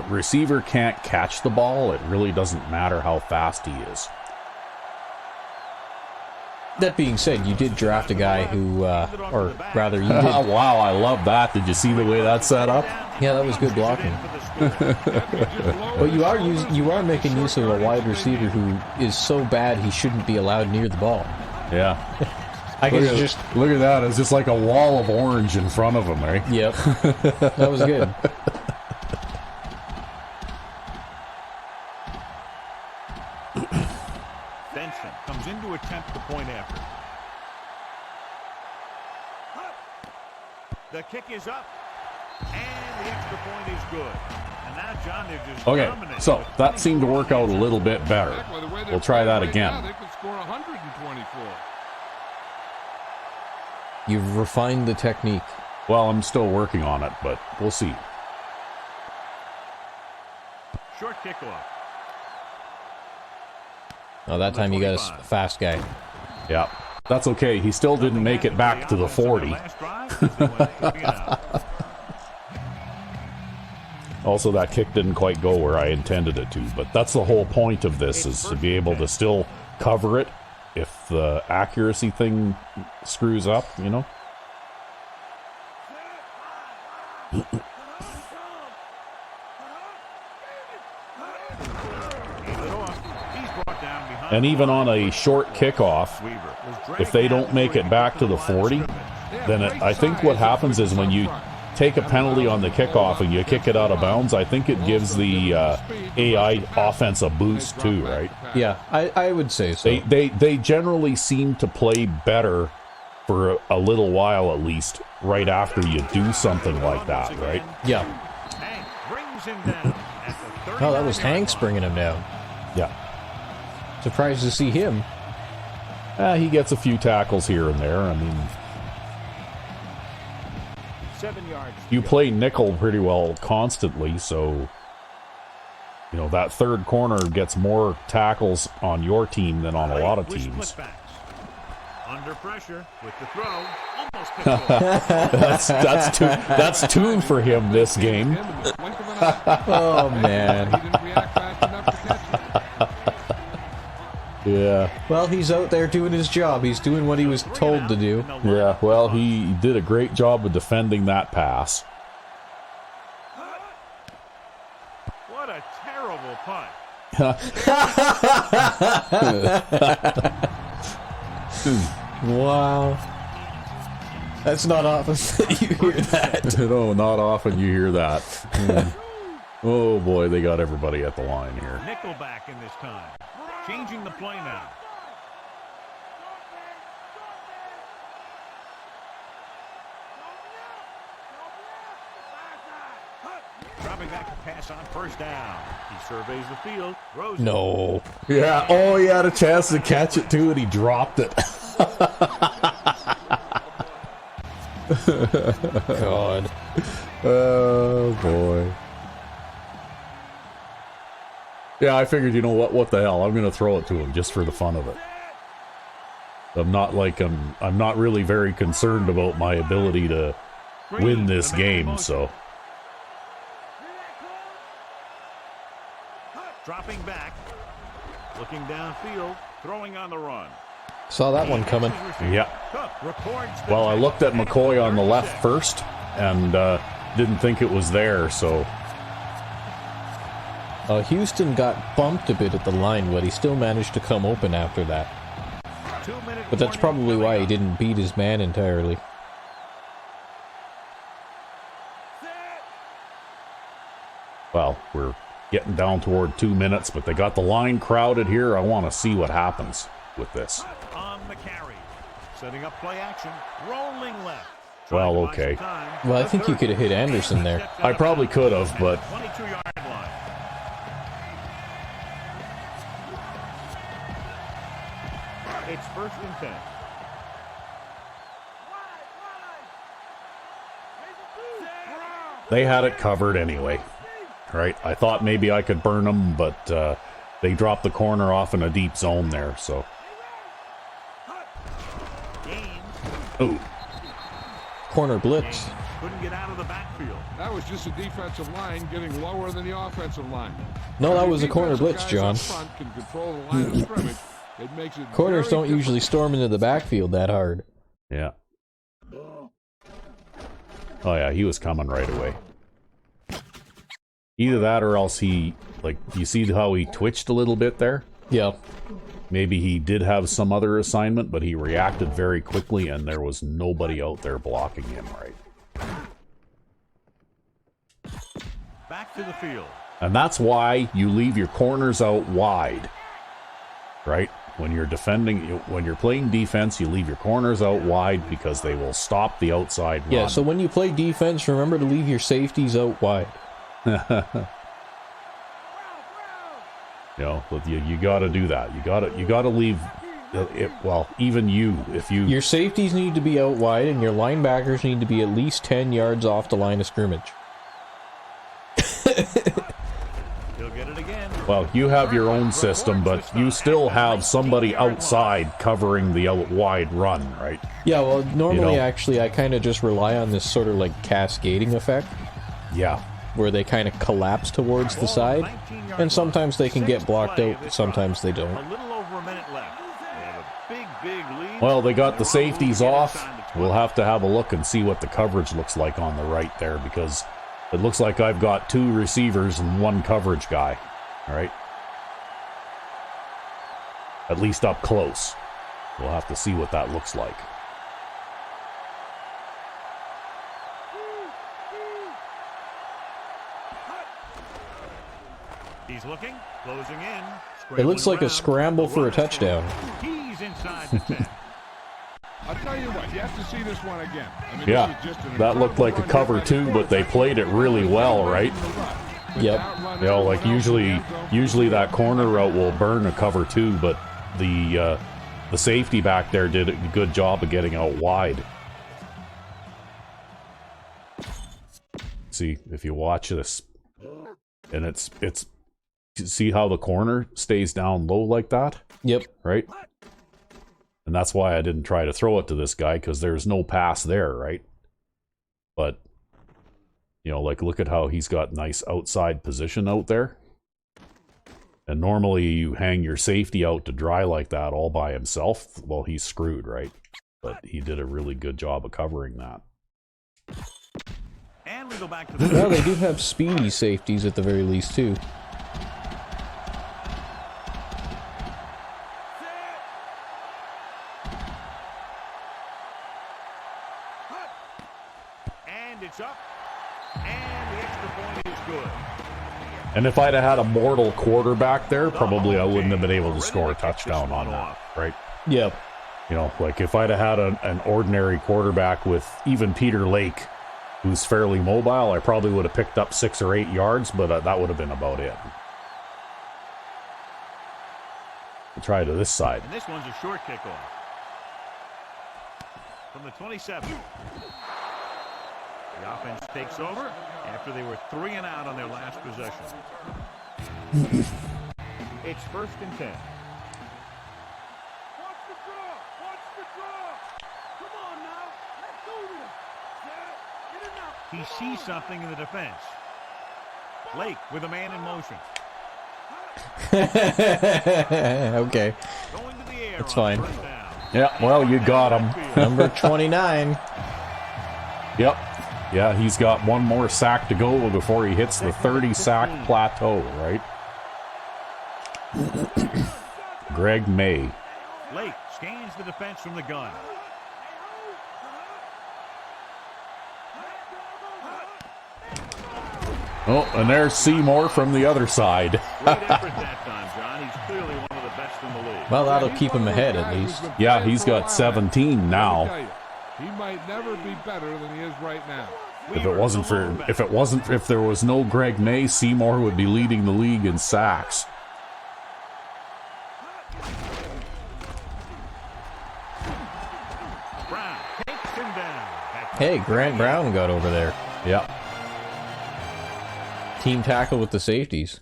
B: receiver can't catch the ball, it really doesn't matter how fast he is.
A: That being said, you did draft a guy who, or rather, you did.
B: Wow, I love that. Did you see the way that's set up?
A: Yeah, that was good blocking. But you are making use of a wide receiver who is so bad he shouldn't be allowed near the ball.
B: Yeah.
A: I guess just
B: Look at that. It's just like a wall of orange in front of him, right?
A: Yep. That was good.
C: Benson comes in to attempt the point after. The kick is up. And the extra point is good. And now, John, they're just dominant.
B: So that seemed to work out a little bit better. We'll try that again.
D: They could score 124.
A: You've refined the technique.
B: Well, I'm still working on it, but we'll see.
C: Short kickoff.
A: Oh, that time you got a fast guy.
B: Yeah. That's okay. He still didn't make it back to the 40. Also, that kick didn't quite go where I intended it to, but that's the whole point of this, is to be able to still cover it if the accuracy thing screws up, you know? And even on a short kickoff, if they don't make it back to the 40, then I think what happens is when you take a penalty on the kickoff and you kick it out of bounds, I think it gives the AI offense a boost too, right?
A: Yeah, I would say so.
B: They generally seem to play better for a little while at least, right after you do something like that, right?
A: Yeah. Oh, that was Hanks bringing him down.
B: Yeah.
A: Surprised to see him.
B: He gets a few tackles here and there. I mean,
C: 7 yards.
B: you play nickel pretty well constantly, so you know that third corner gets more tackles on your team than on a lot of teams.
C: Under pressure with the throw, almost picked off.
B: that's two for him this game.
A: Oh man.
D: He didn't react fast enough to catch it.
B: Yeah.
A: Well, he's out there doing his job. He's doing what he was told to do.
B: Yeah, well, he did a great job of defending that pass.
C: What a terrible punt.
A: Wow. That's not often that you hear that.
B: No, not often you hear that. Oh boy, they got everybody at the line here.
C: Nickelback in this time. Changing the play now. Dropping back to pass on first down. He surveys the field. Throws
A: No.
B: Yeah, oh, he had a chance to catch it too, and he dropped it.
A: God.
B: Oh boy. Yeah, I figured, you know what the hell, I'm gonna throw it to him just for the fun of it. I'm not really very concerned about my ability to win this game, so.
C: Dropping back. Looking downfield. Throwing on the run.
A: Saw that one coming.
B: Yeah. Well, I looked at McCoy on the left first, and didn't think it was there, so.
A: Houston got bumped a bit at the line, but he still managed to come open after that. But that's probably why he didn't beat his man entirely.
B: Well, we're getting down toward 2 minutes, but they got the line crowded here. I want to see what happens with this.
C: On the carry. Setting up play action. Rolling left.
B: Well, okay.
A: Well, I think you could have hit Anderson there.
B: I probably could have, but
C: 22-yard line. It's 1st and 10.
B: they had it covered anyway. Right? I thought maybe I could burn them, but they dropped the corner off in a deep zone there, so. Ooh.
A: Corner blitz.
C: Couldn't get out of the backfield.
D: That was just a defensive line getting lower than the offensive line.
A: No, that was a corner blitz, John.
D: Can control the line of scrimmage. It makes it
A: Corners
D: very
A: don't
D: difficult.
A: usually storm into the backfield that hard.
B: Yeah. Oh yeah, he was coming right away. Either that or else he, like, you see how he twitched a little bit there?
A: Yeah.
B: Maybe he did have some other assignment, but he reacted very quickly and there was nobody out there blocking him right.
C: Back to the field.
B: And that's why you leave your corners out wide. Right? When you're defending, when you're playing defense, you leave your corners out wide because they will stop the outside run.
A: Yeah, so when you play defense, remember to leave your safeties out wide.
B: You know, you got to do that. You got to leave it. Well, even you, if you
A: Your safeties need to be out wide, and your linebackers need to be at least 10 yards off the line of scrimmage.
C: He'll get it again.
B: well, you have your own system, but you still have somebody outside covering the out wide run, right?
A: Yeah, well, normally,
B: You know.
A: actually, I kind of just rely on this sort of like cascading effect,
B: Yeah.
A: where they kind of collapse towards the side, and sometimes they can get blocked out, sometimes they don't.
C: A little over a minute left. They have a big lead.
B: Well, they got the safeties off. We'll have to have a look and see what the coverage looks like on the right there, because it looks like I've got 2 receivers and 1 coverage guy. All right? At least up close. We'll have to see what that looks like.
C: He's looking, closing in.
A: It looks like a scramble for a touchdown.
C: He's inside the 10.
D: I'll tell you what, you have to see this one again. I mean,
B: Yeah,
D: this is just an
B: that looked like a
D: incredible
B: cover
D: run
B: too, but they played it really well, right?
A: Yep.
B: You know, like usually that corner route will burn a cover 2, but the safety back there did a good job of getting out wide. See, if you watch this, and it's see how the corner stays down low like that,
A: Yep.
B: right? And that's why I didn't try to throw it to this guy, because there's no pass there, right? But you know, like, look at how he's got nice outside position out there. And normally you hang your safety out to dry like that all by himself. Well, he's screwed, right? But he did a really good job of covering that.
C: And we go back to the
A: Well, they do have speedy safeties at the very least, too.
C: good.
B: And if I'd have had a mortal quarterback there, probably I wouldn't have been able to score a touchdown on that, right?
A: Yep.
B: You know, like if I'd have had an ordinary quarterback with even Peter Lake, who's fairly mobile, I probably would have picked up 6 or 8 yards, but that would have been about it. We'll try to this side.
C: And this one's a short kickoff. From the 27. The offense takes over after they were 3 and out on their last possession. It's 1st and 10.
E: Watch the draw! Watch the draw! Come on now! Let's do this! Get it now!
C: He sees something in the defense. Lake with a man in motion.
A: Okay.
C: Going to the air.
A: That's
C: on
A: fine.
C: first down.
B: Yeah, well, you got him.
A: Number 29.
B: Yep. Yeah, he's got one more sack to go before he hits the 30-sack plateau, right? Greg May.
C: Lake scans the defense from the gun.
B: Oh, and there's Seymour from the other side.
C: Great effort that time, John. He's clearly one of the best in the league.
A: Well, that'll keep him ahead at least.
B: Yeah, he's got 17 now.
D: He might never be better than he is right now.
B: If there was no Greg May, Seymour would be leading the league in sacks.
C: Brown takes him down.
A: Hey, Grant Brown got over there.
B: Yeah.
A: Team tackle with the safeties.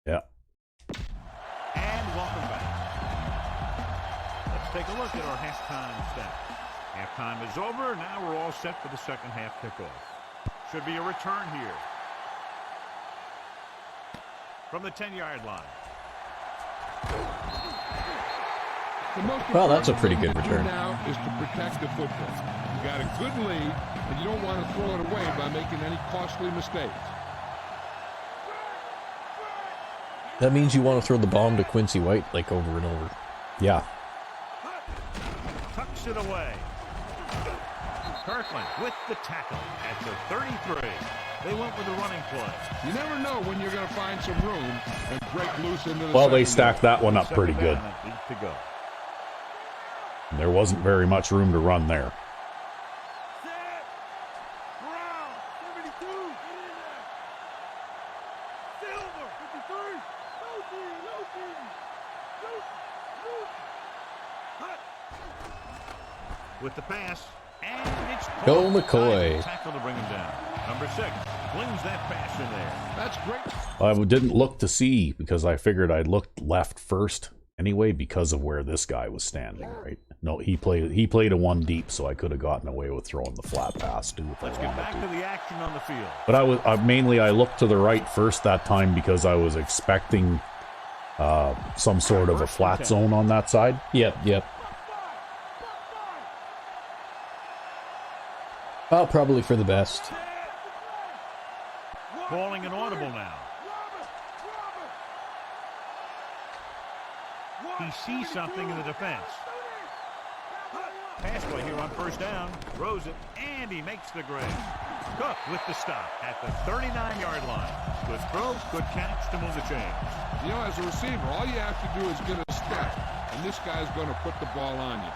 B: Yeah.
C: And welcome back. Let's take a look at our halftime stats. Halftime is over. Now we're all set for the second half kickoff. Should be a return here. From the 10-yard line.
A: Well, that's a pretty good return.
D: Now is to protect the football. You got a good lead, and you don't want to throw it away by making any costly mistakes.
A: That means you want to throw the bomb to Quincy White like over and over.
B: Yeah.
C: Tucks it away. Kirkland with the tackle at the 33. They went with the running play.
D: You never know when you're going to find some room and break loose into the
B: Well, they
D: secondary.
B: stacked that one up pretty good.
C: Second down and 8 to go.
B: There wasn't very much room to run there.
E: Set! Brown! 72! Get in there! Silver! 53! Loki! Hut!
C: With the pass. And it's
A: Go McCoy.
C: Tackle to bring him down. Number 6 flings that pass in there.
D: That's great.
B: I didn't look to see because I figured I'd looked left first anyway because of where this guy was standing, right? No, he played a one deep, so I could have gotten away with throwing the flat pass too if
C: Let's
B: I
C: get
B: wanted
C: back
B: to.
C: to the action on the field.
B: But I looked to the right first that time because I was expecting some sort of a flat zone on that side.
A: Yep. Well, probably for the best.
C: Calling an audible now. He sees something in the defense. Pass play here on first down. Throws it, and he makes the grab. Cook with the stop at the 39-yard line. Good throw, good catch to move the chains.
D: You know, as a receiver, all you have to do is get a step, and this guy's going to put the ball on you.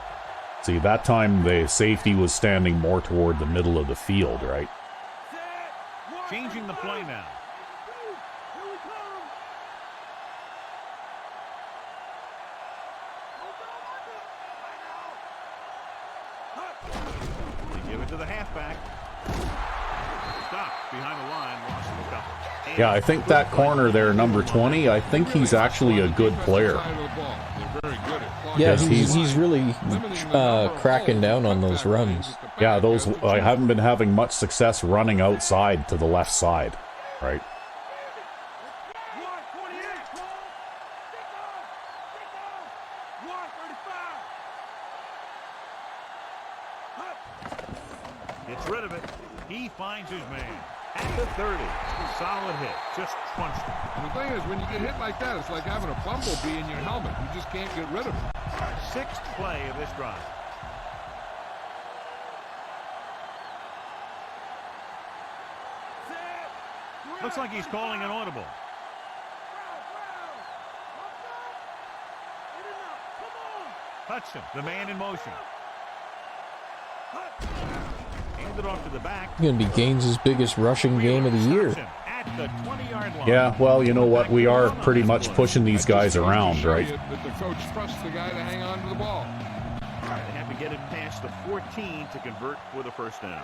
B: See, that time the safety was standing more toward the middle of the field, right?
C: Changing the play now. They give it to the halfback. Stop behind the line, lost a couple.
B: Yeah, I think that corner there, number 20, I think he's actually a good player.
A: Yeah, he's really cracking down on those runs.
B: Yeah, I haven't been having much success running outside to the left side, right?
C: Gets rid of it. He finds his man at the 30. Solid hit. Just crunched him.
D: And the thing is, when you get hit like that, it's like having a bumblebee in your helmet. You just can't get rid of it.
C: 6th play of this drive. Looks like he's calling an audible. Hudson, the man in motion. Handed off to the back.
A: It's going to be Gaines's biggest rushing game of the year.
C: At the 20-yard line.
B: Yeah, well, you know what? We are pretty much pushing these guys around, right?
D: That the coach trusts the guy to hang on to the ball.
C: They have to get it past the 14 to convert for the first down.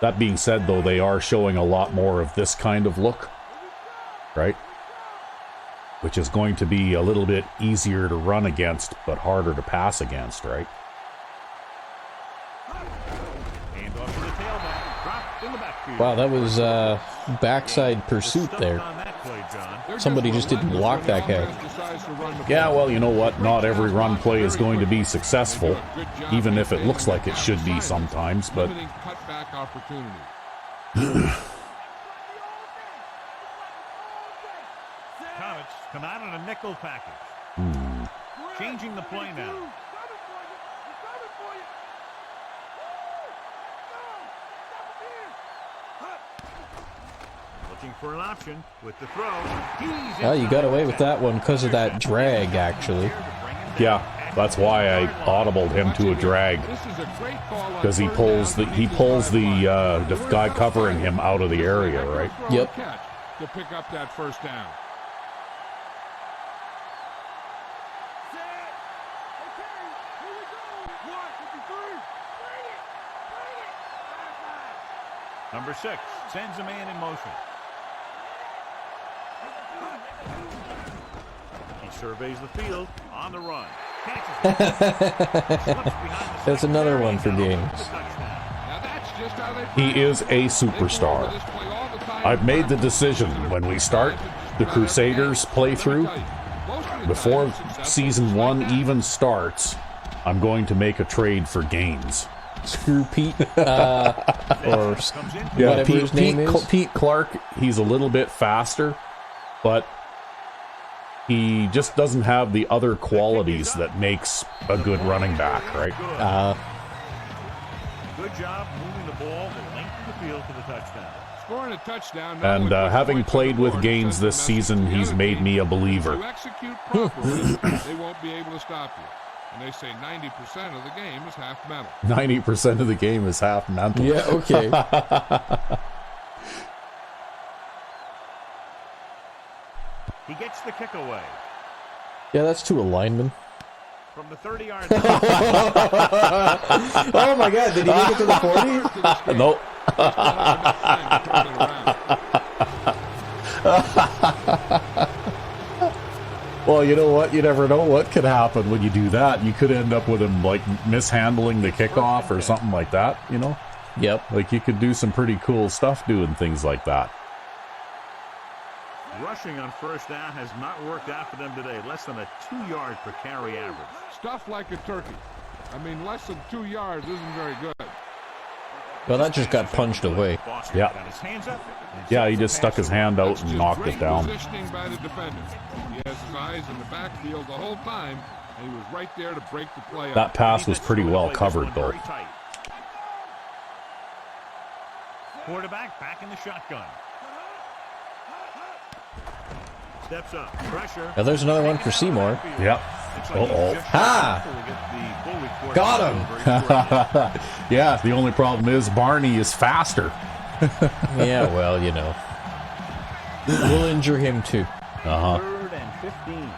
B: That being said, though, they are showing a lot more of this kind of look, right? Which is going to be a little bit easier to run against, but harder to pass against, right?
C: Hand off to the tailback. Dropped in the backfield.
A: Wow, that was backside pursuit there.
C: On that play, John.
A: Somebody just didn't block that guy.
B: Yeah, well, you know what? Not every run play is going to be successful, even if it looks like it should be sometimes, but...
D: Limiting cutback opportunity.
C: Comets come out on a nickel package. Changing the play now. Looking for an option with the throw.
A: Well, you got away with that one because of that drag, actually.
B: Yeah, that's why I audibled him to a drag, because he pulls the guy covering him out of the area, right?
A: Yep.
D: To pick up that first down.
C: Number 6 sends a man in motion. He surveys the field on the run. Catches it.
A: That's another one for Gaines.
B: He is a superstar. I've made the decision when we start the Crusaders playthrough, before season 1 even starts, I'm going to make a trade for Gaines.
A: Screw Pete, or whatever his name is.
B: Pete Clark, he's a little bit faster, but he just doesn't have the other qualities that makes a good running back, right?
C: Good job moving the ball the length of the field for the touchdown.
D: Scoring a touchdown.
B: And having played with Gaines this season, he's made me a believer.
D: To execute properly, they won't be able to stop you. And they say 90% of the game is half mental.
B: 90% of the game is half mental.
A: Yeah, okay.
C: He gets the kick away.
A: Yeah, that's 2 linemen.
C: From the 30-yard line.
A: Oh my god, did he make it to the 40?
B: Nope. Well, you know what? You never know what could happen when you do that. You could end up with him, like, mishandling the kickoff or something like that, you know?
A: Yep.
B: Like, you could do some pretty cool stuff doing things like that.
C: Rushing on first down has not worked out for them today. Less than a 2-yard per carry average.
D: Stuff like a turkey. I mean, less than 2 yards isn't very good.
A: Well, that just got punched away.
B: Yeah. Yeah, he just stuck his hand out and knocked it down.
D: Positioning by the defender. He has his eyes in the backfield the whole time, and he was right there to break the play up.
B: That pass was pretty well covered, though.
C: Quarterback back in the shotgun. Steps up. Pressure.
A: Now there's another one for Seymour.
B: Yep. Uh-oh.
A: Ha! Got him!
B: Yeah, the only problem is Barney is faster.
A: Yeah, well, you know. We'll injure him too.
B: Uh-huh.
C: 3rd and 15.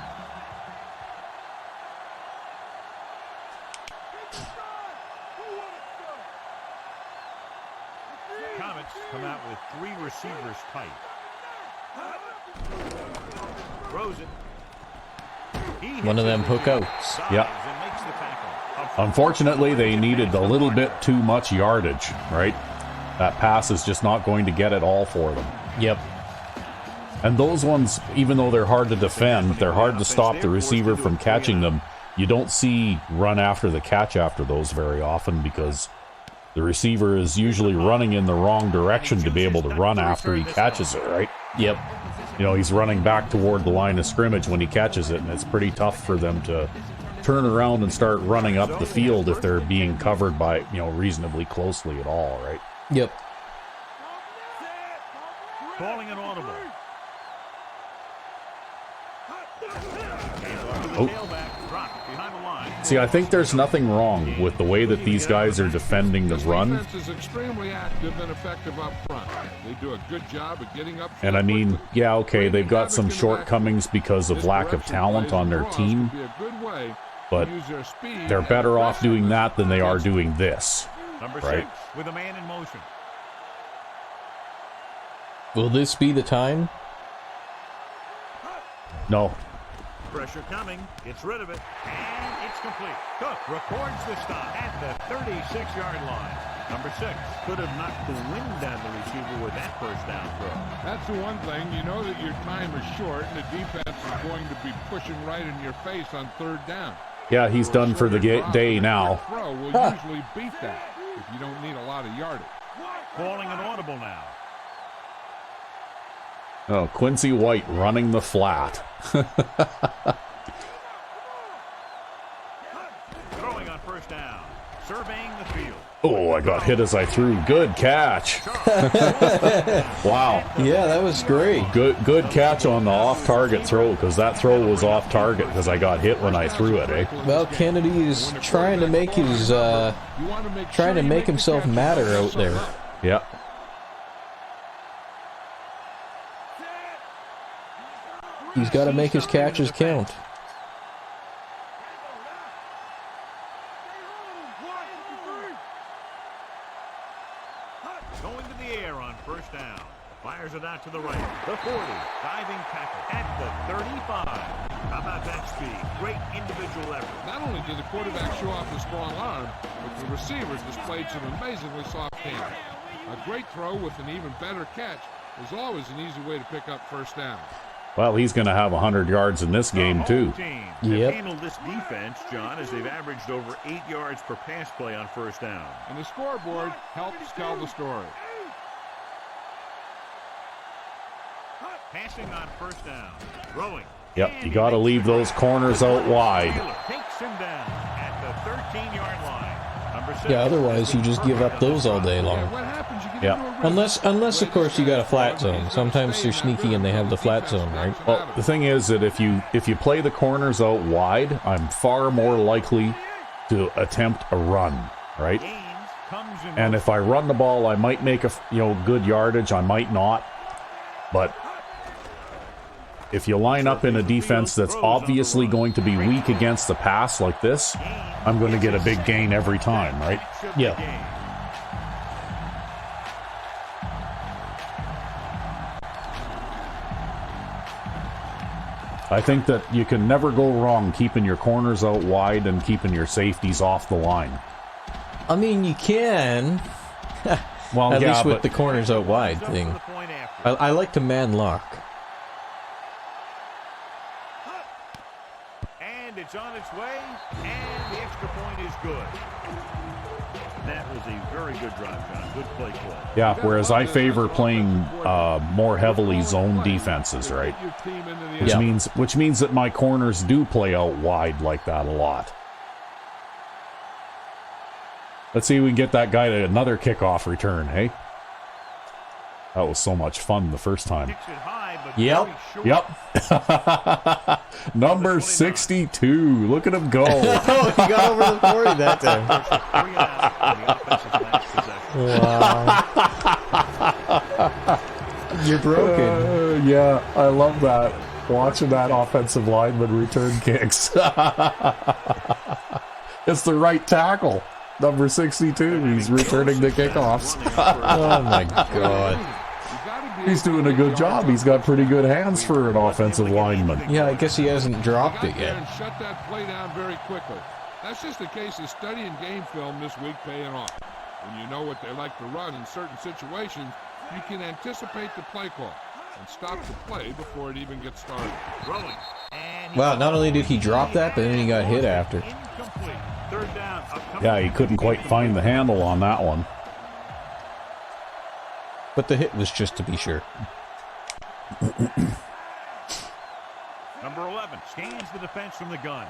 C: Comets come out with 3 receivers tight. Throws it.
A: One of them hook outs.
B: Yep. Unfortunately, they needed a little bit too much yardage, right? That pass is just not going to get it all for them.
A: Yep.
B: And those ones, even though they're hard to defend, they're hard to stop the receiver from catching them. You don't see run after the catch after those very often because the receiver is usually running in the wrong direction to be able to run after he catches it, right?
A: Yep.
B: You know, he's running back toward the line of scrimmage when he catches it, and it's pretty tough for them to turn around and start running up the field if they're being covered by, you know, reasonably closely at all, right?
A: Yep.
C: Calling an audible.
B: Oh.
C: Tailback dropped behind the line.
B: See, I think there's nothing wrong with the way that these guys are defending the run.
D: Defense is extremely active and effective up front. They do a good job of getting up.
B: And I mean, yeah, okay, they've got some shortcomings because of lack of talent on their team, but they're better off doing that than they are doing this.
C: Number
B: right?
C: 6 with a man in motion.
A: Will this be the time?
B: No.
C: Pressure coming. Gets rid of it. And it's complete. Cook records the stop at the 36-yard line. Number 6 could have knocked the wind out of the receiver with that first down throw.
D: That's the one thing. You know that your time is short and the defense is going to be pushing right in your face on third down.
B: Yeah, he's done for the day now.
D: Throw will usually beat that if you don't need a lot of yardage.
C: Calling an audible now.
B: Oh, Quincy White running the flat.
C: Throwing on first down. Surveying the field.
B: Oh, I got hit as I threw. Good catch. Wow.
A: Yeah, that was great.
B: Good catch on the off-target throw, because that throw was off-target because I got hit when I threw it, eh?
A: Well, Kennedy is trying to make his trying to make himself matter out there.
B: Yeah.
A: He's got to make his catches count.
C: Going to the air on first down. Fires it out to the right. The 40. Diving tackle at the 35. How about that speed? Great individual effort.
D: Not only did the quarterback show off a strong arm, but the receivers displayed some amazingly soft hands. A great throw with an even better catch is always an easy way to pick up first down.
B: Well, he's going to have 100 yards in this game, too.
C: Yep. Handled this defense, John, as they've averaged over 8 yards per pass play on first down.
D: And the scoreboard helps tell the story.
C: Passing on first down. Throwing.
B: Yep, you got to leave those corners out wide.
C: Takes him down at the 13-yard line. Number 6.
A: Yeah, otherwise you just give up those all day long.
B: Yeah.
A: Unless of course you got a flat zone. Sometimes they're sneaky and they have the flat zone, right?
B: Well, the thing is that if you play the corners out wide, I'm far more likely to attempt a run, right? And if I run the ball, I might make a good yardage, I might not. But if you line up in a defense that's obviously going to be weak against the pass like this, I'm going to get a big gain every time, right?
A: Yeah.
B: I think that you can never go wrong keeping your corners out wide and keeping your safeties off the line.
A: I mean, you can.
B: Well,
A: at
B: yeah,
A: least with
B: but
A: the corners out wide thing. I like to man lock.
C: And it's on its way, and the extra point is good. That was a very good drive, John. Good play call.
B: Yeah, whereas I favor playing more heavily zone defenses, right? Which means that my corners do play out wide like that a lot. Let's see if we can get that guy to another kickoff return, hey? That was so much fun the first time.
A: Yep.
B: Yep. Number 62. Look at him go.
A: Oh, he got over the 40 that time. Wow. You're broken.
B: Yeah, I love that. Watching that offensive lineman return kicks. It's the right tackle. Number 62. He's returning the kickoffs.
A: Oh, my God.
B: He's doing a good job. He's got pretty good hands for an offensive lineman.
A: Yeah, I guess he hasn't dropped it yet.
D: And shut that play down very quickly. That's just a case of studying game film this week paying off. When you know what they like to run in certain situations, you can anticipate the play call and stop the play before it even gets started.
A: Wow, not only did he drop that, but then he got hit after.
B: Yeah, he couldn't quite find the handle on that one.
A: But the hit was just to be sure.
C: Number 11 scans the defense from the gun.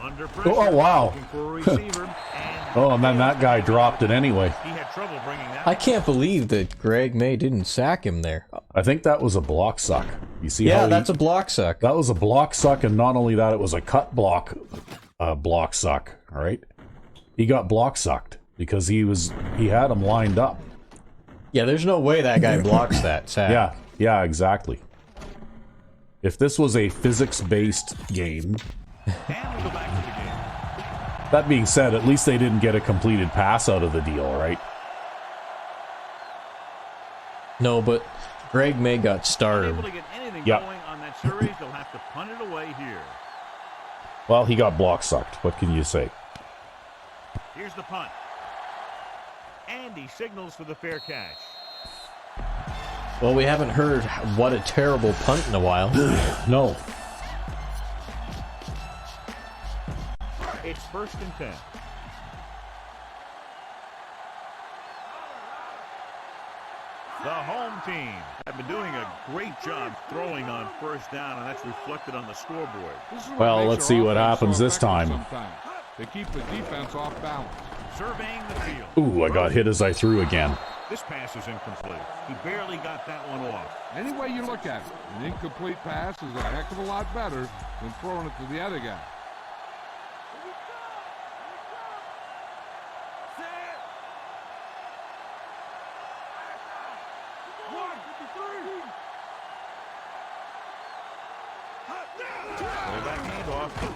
C: Under pressure,
B: Oh, wow.
C: looking for a receiver, and
B: Oh, and then that guy dropped it anyway.
C: he had trouble bringing that.
A: I can't believe that Greg May didn't sack him there.
B: I think that was a block suck. You see
A: Yeah,
B: how
A: that's a block suck.
B: that was a block suck, and not only that, it was a cut block block suck, all right? He got block sucked because he had him lined up.
A: Yeah, there's no way that guy blocks that sack.
B: Yeah, exactly. If this was a physics-based game,
C: And we go back to the game.
B: that being said, at least they didn't get a completed pass out of the deal, right?
A: No, but Greg May got started.
C: Unable to get anything
B: Yep.
C: going on that series, they'll have to punt it away here.
B: Well, he got block sucked. What can you say?
C: Here's the punt. And he signals for the fair catch.
A: Well, we haven't heard what a terrible punt in a while.
B: No.
C: It's 1st and 10. The home team have been doing a great job throwing on 1st down, and that's reflected on the scoreboard.
D: This is what
B: Well,
D: makes
B: let's
D: our
B: see what
D: offense so
B: happens this
D: effective
B: time.
D: sometimes. They keep the defense off balance.
C: Surveying the field.
B: Ooh, I got hit as I threw again.
C: This pass is incomplete. He barely got that one off.
D: Any way you look at it, an incomplete pass is a heck of a lot better than throwing it to the other guy.
C: Fullback handoff.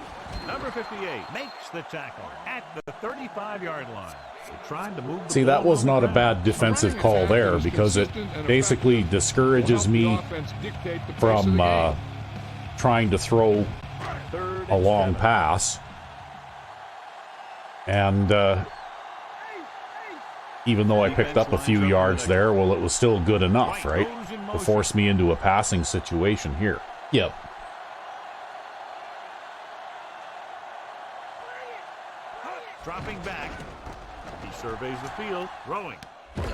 C: Number 58 makes the tackle at the 35-yard line. They're trying to move the
B: See, that
C: ball
B: was not a bad defensive call there because it basically discourages me from trying to throw
C: Third
B: a
C: and
B: long
C: 7.
B: pass. And even though I picked up a few yards there, well, it was still good enough, right? To force me into a passing situation here.
A: Yep.
C: Dropping back. He surveys the field, throwing.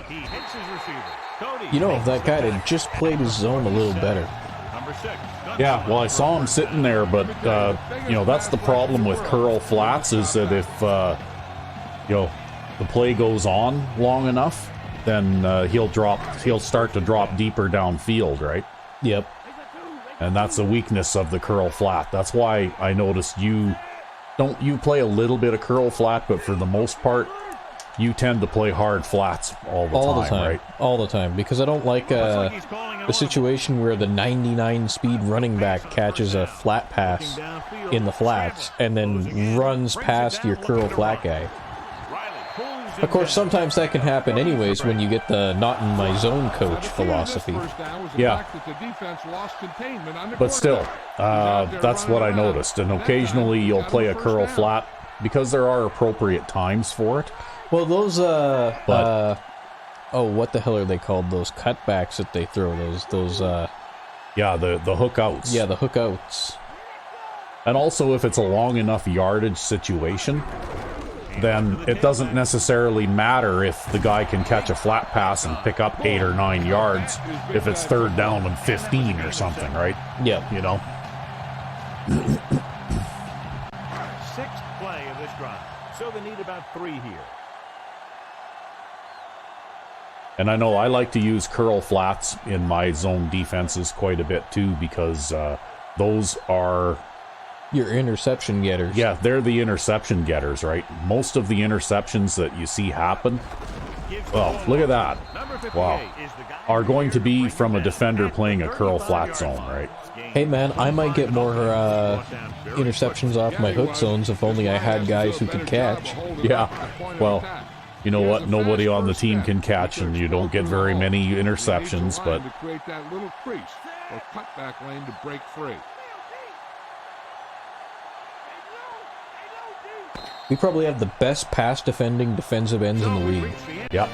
C: He hits his receiver. Cody.
A: You know, if that guy had just played his zone a little better.
C: Number 6.
B: Yeah, well, I saw him sitting there, but, you know, that's the problem with curl flats is that if, you know, the play goes on long enough, then he'll start to drop deeper downfield, right?
A: Yep.
B: And that's a weakness of the curl flat. That's why I noticed you play a little bit of curl flat, but for the most part, you tend to play hard flats all the time, right?
A: All the time, because I don't like the situation where the 99 speed running back catches a flat pass in the flats and then runs past your curl flat guy. Of course, sometimes that can happen anyways when you get the not in my zone coach philosophy.
B: Yeah. But still, that's what I noticed. And occasionally you'll play a curl flat because there are appropriate times for it.
A: Well, those what the hell are they called? Those cutbacks that they throw. Those
B: Yeah, the hook outs.
A: yeah, the hook outs.
B: And also, if it's a long enough yardage situation, then it doesn't necessarily matter if the guy can catch a flat pass and pick up 8 or 9 yards if it's 3rd down and 15 or something, right?
A: Yep.
B: You know?
C: 6th play of this drive. So they need about 3 here.
B: And I know I like to use curl flats in my zone defenses quite a bit too because those are...
A: Your interception getters.
B: Yeah, they're the interception getters, right? Most of the interceptions that you see happen, well, look at that. Wow. Are going to be from a defender playing a curl flat zone, right?
A: Hey man, I might get more interceptions off my hook zones if only I had guys who could catch.
B: Yeah, well, you know what? Nobody on the team can catch, and you don't get very many interceptions, but...
D: To create that little crease or cutback lane to break free.
A: We probably have the best pass defending defensive ends in the league.
B: Yeah.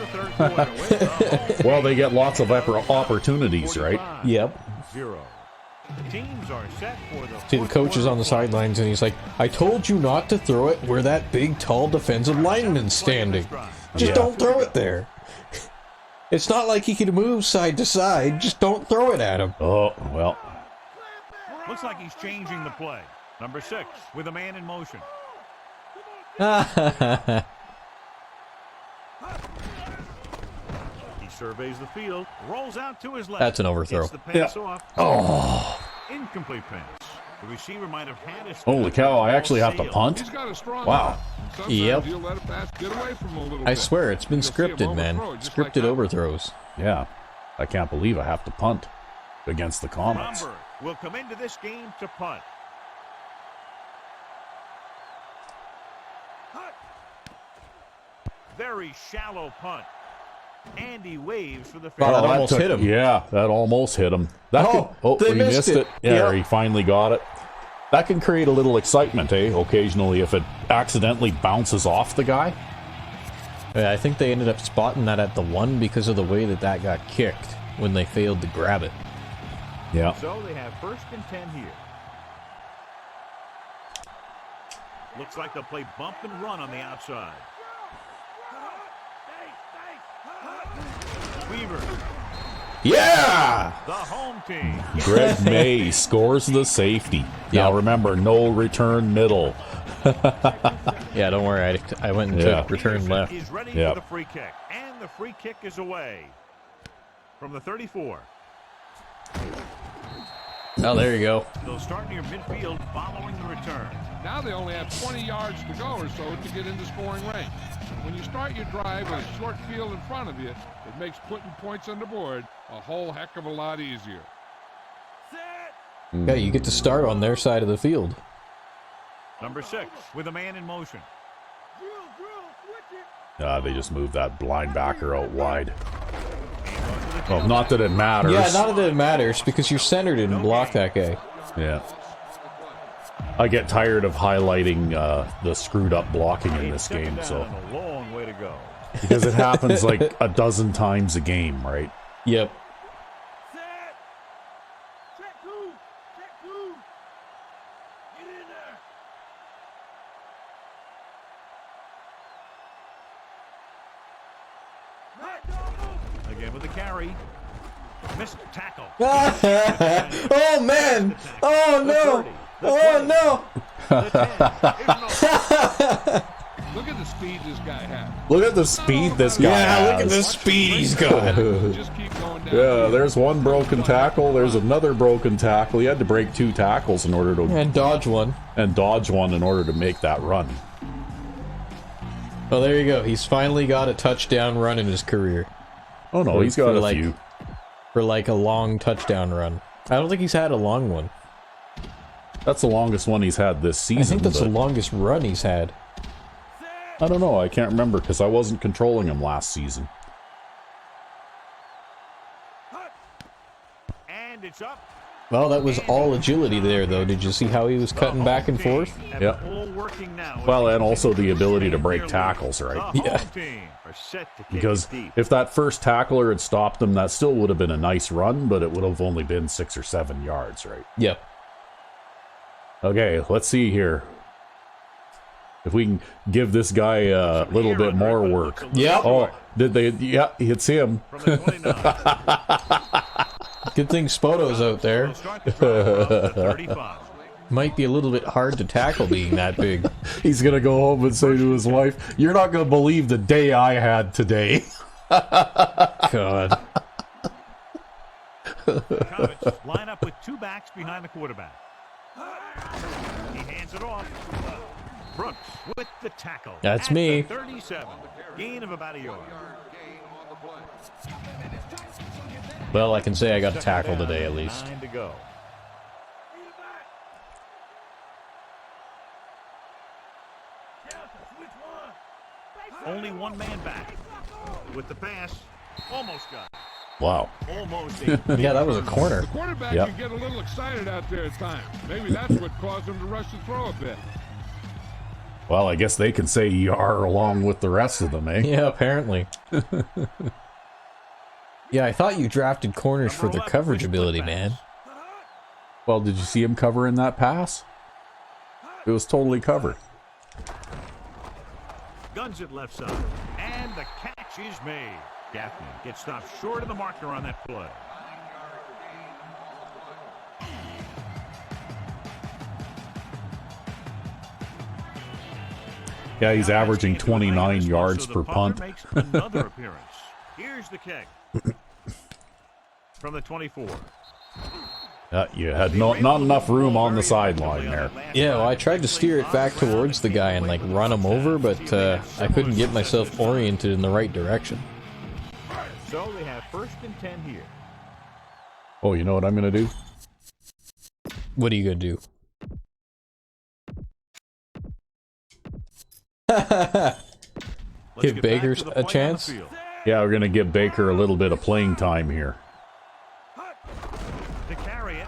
B: Well, they get lots of opportunities, right?
A: Yep.
C: 0. Teams are set for the
A: See, the coach is on the sidelines and he's like, I told you not to throw it where that big, tall defensive lineman's standing. Just don't throw it there. It's not like he can move side to side. Just don't throw it at him.
B: Oh, well.
C: Looks like he's changing the play. Number 6 with a man in motion. He surveys the field, rolls out to his left.
A: That's an overthrow.
C: Gets the pass off.
B: Oh,
C: Incomplete pass. The receiver might have had his.
B: holy cow! I actually have to punt.
D: He's got a strong
B: Wow.
D: arm, and sometimes
A: Yep.
D: he'll let a pass get away from him a little
A: I
D: bit.
A: swear, it's been
D: You'll see him
A: scripted, man.
D: overthrow it just like
A: Scripted
D: that.
A: overthrows.
B: Yeah, I can't believe I have to punt against the Comets.
C: Bromberg will come into this game to punt. Very shallow punt. And he waves for the
A: Oh,
C: field.
A: that almost hit him.
B: Yeah, that almost hit him. That
A: They
B: he
A: missed it.
B: Yeah,
A: Yep.
B: he finally got it. That can create a little excitement, occasionally, if it accidentally bounces off the guy.
A: Yeah, I think they ended up spotting that at the 1 because of the way that got kicked when they failed to grab it.
B: Yeah.
C: So they have 1st and 10 here. Looks like they'll play bump and run on the outside. Weaver,
A: Yeah!
C: the home team.
B: Greg May scores the safety. Now
A: Yeah.
B: remember, no return middle.
A: Yeah, don't worry. I went and
B: Yeah.
A: took return left.
C: Is ready
B: Yep.
C: for the free kick. And the free kick is away. From the 34.
A: Oh, there you go.
C: They'll start near midfield following the return.
D: Now they only have 20 yards to go or so to get into scoring range. When you start your drive with a short field in front of you, it makes putting points on the board a whole heck of a lot easier.
A: Yeah, you get to start on their side of the field.
C: Number 6 with a man in motion.
B: They just moved that linebacker out wide. Well, not that it matters.
A: Yeah, not that it matters because you're centered and block that guy.
B: Yeah. I get tired of highlighting the screwed up blocking in this game, so
C: And a long way to go.
B: because it happens like a dozen times a game, right?
A: Yep.
E: Check two. Get in there.
C: Again with the carry. Missed tackle.
A: Oh, man! Oh, no! Oh, no!
D: Look at the speed this guy has.
B: Look at the speed this guy
A: Yeah,
B: has.
A: look at the speed he's got.
D: Just keep going down.
B: Yeah, there's one broken tackle. There's another broken tackle. He had to break 2 tackles in order to
A: And dodge one.
B: and dodge one in order to make that run.
A: Oh, there you go. He's finally got a touchdown run in his career.
B: Oh no, he's got
A: For
B: a
A: like-
B: few.
A: For like a long touchdown run. I don't think he's had a long one.
B: That's the longest one he's had this season.
A: I think that's the
B: but
A: longest run he's had.
B: I don't know. I can't remember because I wasn't controlling him last season.
C: And it's up.
A: Well, that was all agility there, though. Did you see how he was cutting back and forth?
B: Yeah. Well, and also the ability to break tackles, right?
A: Yeah.
B: Because if that first tackler had stopped him, that still would have been a nice run, but it would have only been 6 or 7 yards, right?
A: Yep.
B: Okay, let's see here. If we can give this guy a little bit more work.
A: Yep.
B: Oh, did they? Yeah, it's him.
A: Good thing Spoto's out there. Might be a little bit hard to tackle being that big.
B: He's going to go home and say to his wife, "You're not going to believe the day I had today."
A: God.
C: Comets line up with 2 backs behind the quarterback. He hands it off. Brooks with the tackle.
A: That's
C: at
A: me.
C: the 37. Gain of about a yard.
A: Well, I can say I got a tackle today at least.
C: 9 to go. Only one man back. With the pass, almost got it.
B: Wow.
C: Almost.
A: Yeah, that was a corner.
D: The quarterback
B: Yep.
D: can get a little excited out there at times. Maybe that's what caused him to rush the throw a bit.
B: Well, I guess they can say "yar" along with the rest of them, eh?
A: Yeah, apparently. Yeah, I thought you drafted corners for their coverage ability, man.
B: Well, did you see him covering that pass? It was totally covered.
C: Guns it left side. And the catch is made. Gaffney gets stopped short of the marker on that play.
B: Yeah, he's averaging
C: Into the
B: 29
C: latest,
B: yards
C: so
B: per
C: the punter
B: punt.
C: makes another appearance. Here's the kick. From the 24.
B: You had not enough room on the sideline there.
A: Yeah, well, I tried to steer it back towards the guy and like run him over, but I couldn't get myself oriented in the right direction.
C: So they have 1st and 10 here.
B: Oh, you know what I'm gonna do?
A: What are you gonna do? Give Baker a chance?
B: Yeah, we're gonna give Baker a little bit of playing time here.
C: To carry it.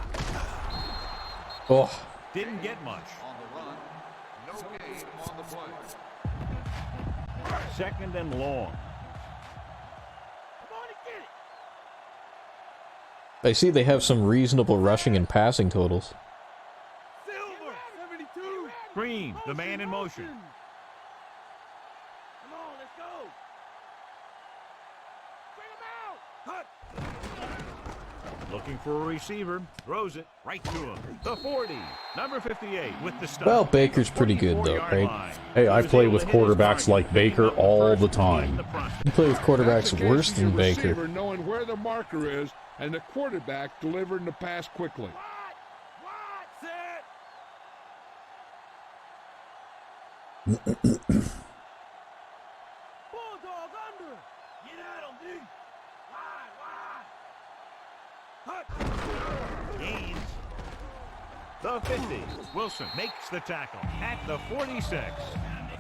A: Oh,
C: Didn't get much.
D: On the run. No gain on the play.
C: 2nd and long.
E: Come on and get it.
A: I see they have some reasonable rushing and passing totals.
E: Silver. 72.
C: Green, the man in motion.
E: Come on, let's go. Bring him out.
C: Looking for a receiver. Throws it right to him. The 40. Number 58 with the stop.
A: Well, Baker's pretty good though, right?
B: Hey, I play with quarterbacks like Baker all the time.
A: You play with quarterbacks worse than Baker.
D: Receiver knowing where the marker is, and the quarterback delivering the pass quickly.
E: Wide. Set. Bulldog under. Get at him, D. Wide.
C: Gains. The 50. Wilson makes the tackle at the 46.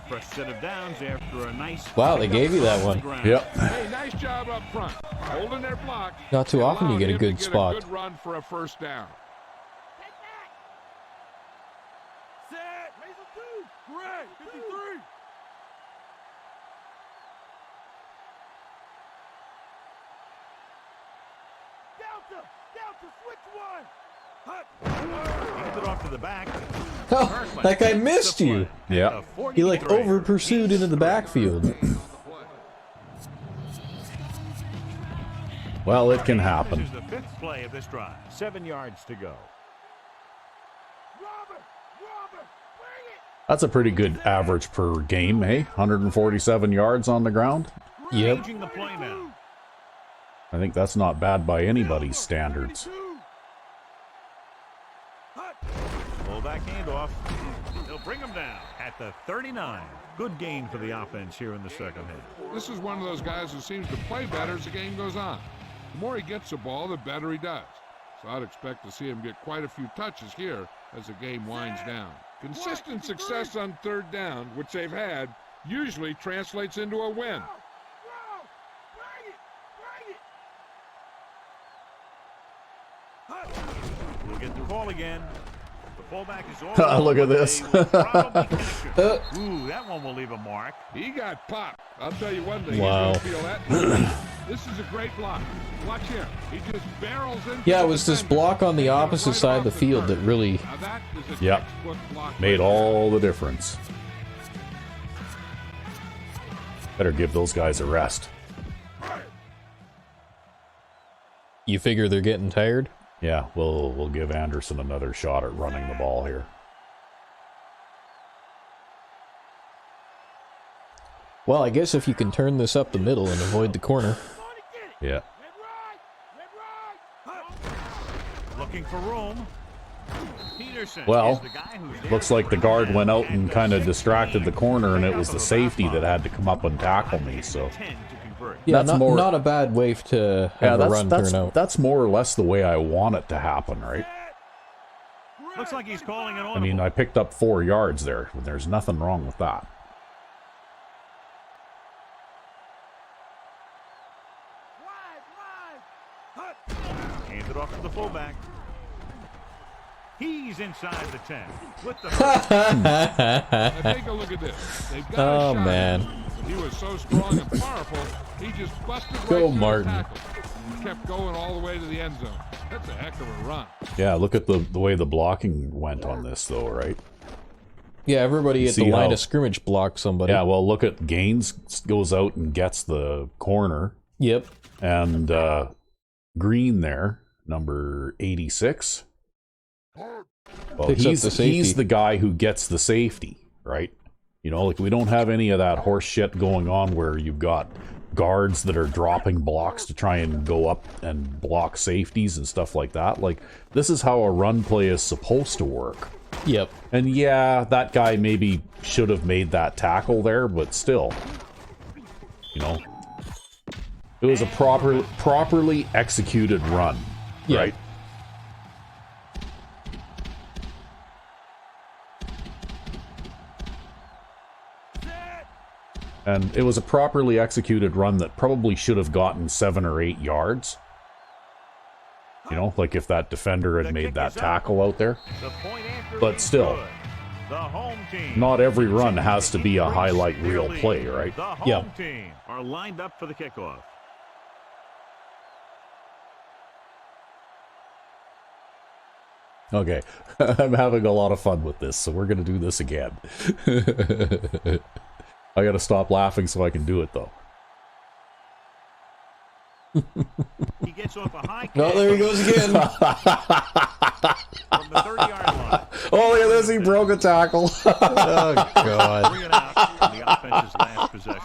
C: Fresh set of downs after a nice.
A: Wow, they gave you that one.
B: Yep.
D: Hey, nice job up front, holding their block.
A: Not too often you
D: allowed
A: get a
D: him
A: good
D: to
A: spot.
D: A good run for a first down.
E: Take that. Set. Raise him two. Great. 53. Delta, switch one.
C: Hands it off to the back.
A: Oh, that guy missed you.
B: Yeah.
A: He like over pursued into the backfield.
B: Well, it can
C: This
B: happen.
C: is the 5th play of this drive. 7 yards to go.
E: Robert, bring it.
B: That's a pretty good average per game, eh? 147 yards on the ground.
A: Yep.
C: Changing the play now.
B: I think that's not bad by anybody's standards.
C: Fullback handoff. They'll bring him down at the 39. Good gain for the offense here in the second half.
D: This is one of those guys who seems to play better as the game goes on. The more he gets the ball, the better he does. So I'd expect to see him get quite a few touches here as the game winds down. Consistent success on 3rd down, which they've had, usually translates into a win.
C: We'll get the call again. The fullback is all
B: Look at this.
C: Ooh, that one will leave a mark.
D: He got popped. I'll tell you one thing.
A: Wow.
D: He's gonna feel that. This is a great block. Watch here. He just barrels into
A: Yeah, it
D: the
A: was this
D: defender.
A: block on the opposite side of the field that really...
D: Now that is a
B: Yep.
D: textbook block
B: Made
D: right
B: all the difference. Better give those guys a rest.
A: You figure they're getting tired?
B: Yeah, we'll give Anderson another shot at running the ball here.
A: Well, I guess if you can turn this up the middle and avoid the corner.
B: Yeah.
C: Looking for room. Peterson
B: Well,
C: is the guy who's there
B: looks like the guard went out and kind of
C: 16.
B: distracted the corner, and it was the safety that had to come up and tackle me. So
C: 10 to convert.
A: Yeah,
B: That's more-
A: not a bad way to have a run turn out.
B: that's more or less the way I want it to happen, right?
C: Looks like he's calling it on.
B: I mean, I picked up 4 yards there. There's nothing wrong with that.
C: Hands it off to the fullback. He's inside the 10 with the
D: Now take a look at this. They've got
A: Oh,
D: a shot
A: man.
D: at him, but he was so strong and powerful, he just busted right
A: Go,
D: through the
A: Martin.
D: tackle and kept going all the way to the end zone. That's a heck of a run.
B: Yeah, look at the way the blocking went on this, though, right?
A: Yeah, everybody at the
B: see
A: line
B: how-
A: of scrimmage blocked somebody.
B: Yeah, well, look at Gaines goes out and gets the corner,
A: Yep.
B: and Green there, number 86. Well,
A: Picks up the safety.
B: he's the guy who gets the safety, right? You know, like we don't have any of that horse shit going on where you've got guards that are dropping blocks to try and go up and block safeties and stuff like that. Like, this is how a run play is supposed to work.
A: Yep.
B: And yeah, that guy maybe should have made that tackle there, but still, you know, it was a properly executed run, right? And it was a properly executed run that probably should have gotten 7 or 8 yards. You know, like if that defender had made that tackle out there. But still, not every run has to be a highlight reel play, right?
C: Yeah. Team are lined up for the kickoff.
B: Okay, I'm having a lot of fun with this, so we're going to do this again. I got to stop laughing so I can do it, though.
C: He gets off a high kick.
A: Oh, there he goes again.
C: From the 30-yard line.
B: Oh, look at this, he broke a tackle.
A: Oh, God.
C: Bring it out in the offense's last possession.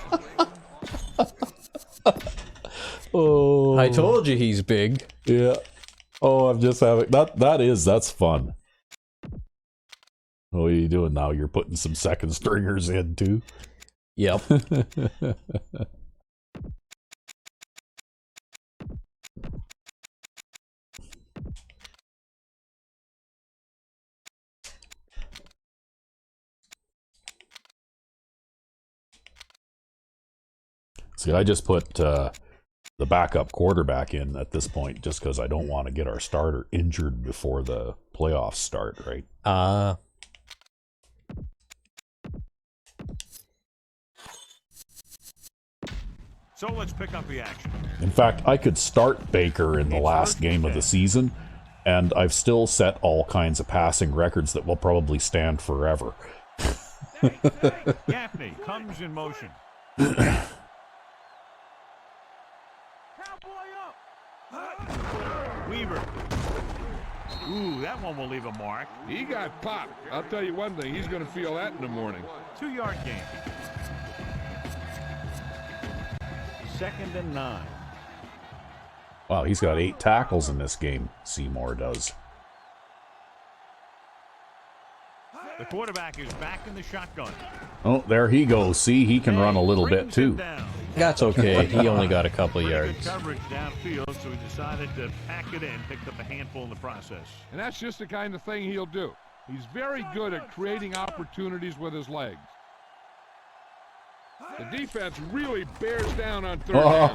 B: Oh,
A: I told you he's big.
B: yeah. Oh, I'm just having... That's fun. What are you doing now? You're putting some second stringers in, too?
A: Yep.
B: See, I just put the backup quarterback in at this point just because I don't want to get our starter injured before the playoffs start, right?
C: So let's pick up the action.
B: In fact, I could start Baker in the last game of the season, and I've still set all kinds of passing records that will probably stand forever.
C: Gaffney comes in motion. Weaver. Ooh, that one will leave a mark.
D: He got popped. I'll tell you one thing, he's going to feel that in the morning.
C: 2-yard gain. 2nd and 9.
B: Wow, he's got 8 tackles in this game, Seymour does.
C: The quarterback is back in the shotgun.
B: Oh, there he goes. See, he can run a little bit, too.
A: That's okay. He only got a couple yards.
C: Good coverage downfield, so he decided to pack it in, picked up a handful in the process.
D: And that's just the kind of thing he'll do. He's very good at creating opportunities with his legs. The defense really bears down on third down.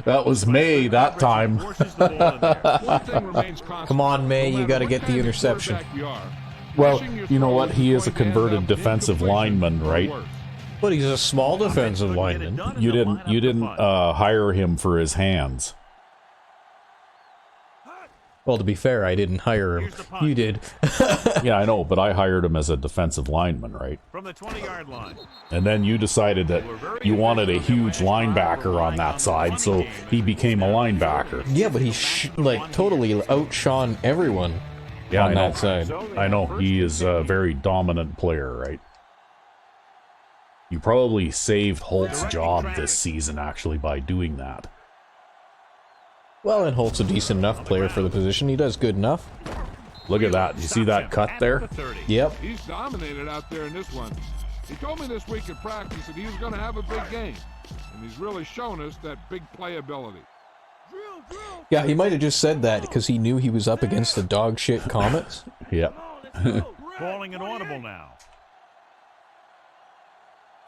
B: That was May that time.
D: One thing remains constant.
A: Come on, May,
D: No
A: you got to
D: matter
A: get
D: what
A: the
D: kind of
A: interception.
D: quarterback you are,
B: Well,
D: pushing your
B: you know
D: throw
B: what?
D: is
B: He is a
D: going to end
B: converted
D: up
B: defensive
D: incompletion
B: lineman,
D: or
B: right?
D: worse.
A: But he's a small defensive lineman.
B: You didn't hire him for his hands.
A: Well, to be fair, I didn't hire him. You did.
B: Yeah, I know, but I hired him as a defensive lineman, right?
C: From the 20-yard line.
B: And then you decided that you wanted a huge linebacker on that side, so he became a linebacker.
A: Yeah, but he totally outshone everyone
B: Yeah,
A: on
B: I know.
A: that side.
B: I know. He is a very dominant player, right? You probably saved Holt's job this season, actually, by doing that.
A: Well, and Holt's a decent enough player for the position. He does good enough.
B: Look at that. You see that cut there?
A: Yep.
D: He's dominated out there in this one. He told me this week at practice that he was going to have a big game. And he's really shown us that big playability.
A: Yeah, he might have just said that because he knew he was up against the dog shit Comets.
B: Yep.
C: Calling an audible now.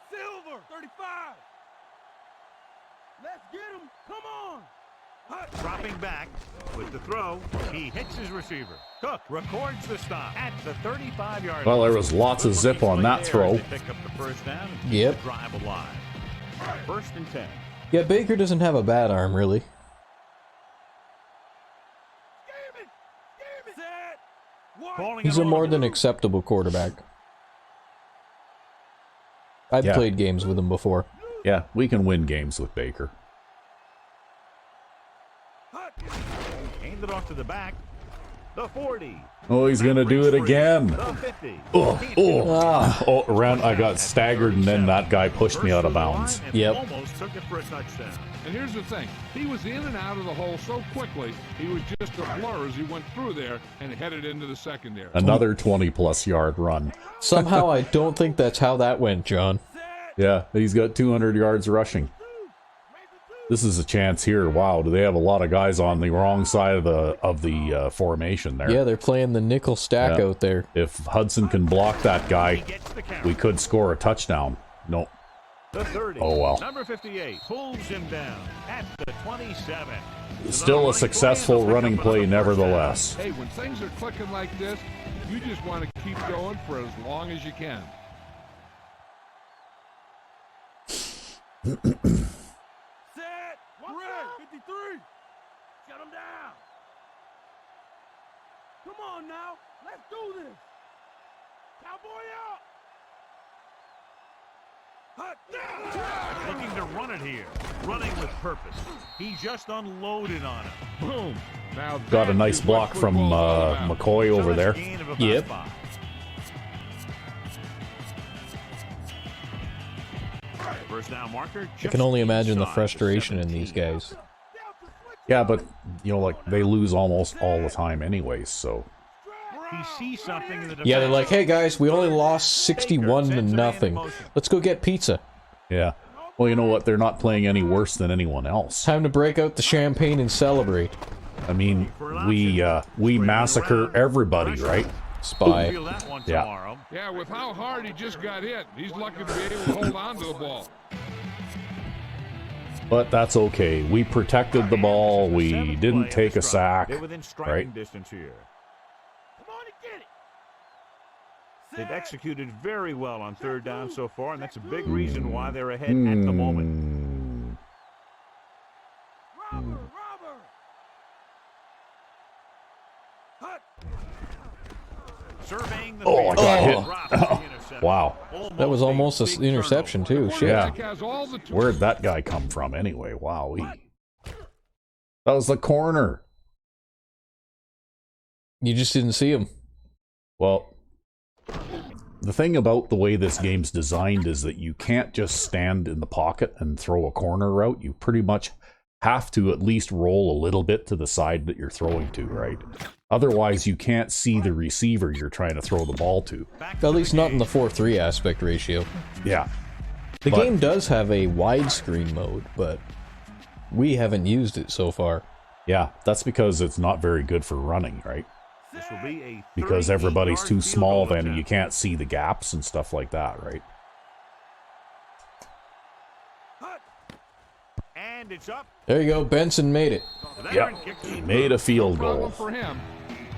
E: Silver, 35. Let's get him. Come on.
C: Dropping back with the throw. He hits his receiver. Cook records the stop at the 35-yard line.
B: Well, there was lots of zip on that throw.
C: Pick up the first down and keep
A: Yep.
C: the drive alive. 1st and 10.
A: Yeah, Baker doesn't have a bad arm, really.
C: Calling
A: He's
C: an
A: a more
C: audible.
A: than acceptable quarterback. I've
B: Yeah.
A: played games with him before.
B: Yeah, we can win games with Baker.
C: Hand it off to the back. The 40.
B: Oh, he's gonna do it again.
C: The 50.
B: Oh, around I got staggered, and then that guy pushed me out of bounds.
A: Yep.
C: Almost took it for a touchdown.
D: And here's the thing. He was in and out of the hole so quickly, he was just a blur as he went through there and headed into the secondary.
B: Another 20-plus yard run.
A: Somehow I don't think that's how that went, John.
B: Yeah, he's got 200 yards rushing. This is a chance here. Wow, do they have a lot of guys on the wrong side of the formation there?
A: Yeah, they're playing the nickel stack out there.
B: If Hudson can block that guy, we could score a touchdown. No.
C: The 30.
B: Oh, well.
C: Number 58 pulls him down at the 27.
B: Still a successful running play nevertheless.
D: Hey, when things are clicking like this, you just want to keep going for as long as you can.
E: Set. Red. 53. Shut him down. Come on now. Let's do this. Cowboy out.
C: Looking to run it here. Running with purpose. He just unloaded on him.
D: Boom. Now
B: Got a
D: that
B: nice
D: is
B: block
D: what
B: from
D: football's all about.
B: McCoy over there.
C: Gain of about
A: Yep.
C: 5. First down marker.
A: I can only imagine the frustration in these guys.
B: Yeah, but, you know, like, they lose almost all the time anyways, so...
C: He sees something in the
A: Yeah, they're
C: defense.
A: like, hey guys, we only lost 61 to nothing. Let's go get pizza.
B: Yeah. Well, you know what? They're not playing any worse than anyone else.
A: Time to break out the champagne and celebrate.
B: I mean, we massacre everybody, right?
A: Spy.
C: Feel that one
B: Yeah.
C: tomorrow.
D: Yeah, with how hard he just got hit, he's lucky to be able to hold on to the ball.
B: But that's okay. We protected the ball. We didn't take a sack,
C: They're within striking
B: right?
C: distance here.
E: Come on and get it.
C: They've executed very well on third down so far, and that's a big reason why they're ahead at the moment.
E: Robber. Hut.
C: Surveying the
B: Oh, I
C: field.
B: got
A: hit.
C: Drops the interception.
B: Wow.
A: That was almost
C: a
A: an
C: big
A: interception
C: turnover.
A: too. Shit.
B: Yeah.
D: Quarterback has all the tools.
B: Where'd that guy come from anyway? Wowee. That was the corner.
A: You just didn't see him.
B: Well, the thing about the way this game's designed is that you can't just stand in the pocket and throw a corner route. You pretty much have to at least roll a little bit to the side that you're throwing to, right? Otherwise, you can't see the receiver you're trying to throw the ball to.
C: Back
A: At
C: to
A: least
C: the
A: not in
C: game.
A: the 4:3 aspect ratio.
B: Yeah.
A: The
B: But-
A: game does have a widescreen mode, but we haven't used it so far.
B: Yeah, that's because it's not very good for running, right?
C: This will be a
B: Because
C: 38-yard
B: everybody's too
C: field
B: small,
C: goal
B: then you
C: attempt.
B: can't see the gaps and stuff like that, right?
C: And it's up.
A: There you go. Benson made it.
C: The veteran
B: Yep.
C: kicks
B: He
C: it.
B: made a field
D: Problem
B: goal.
D: for him.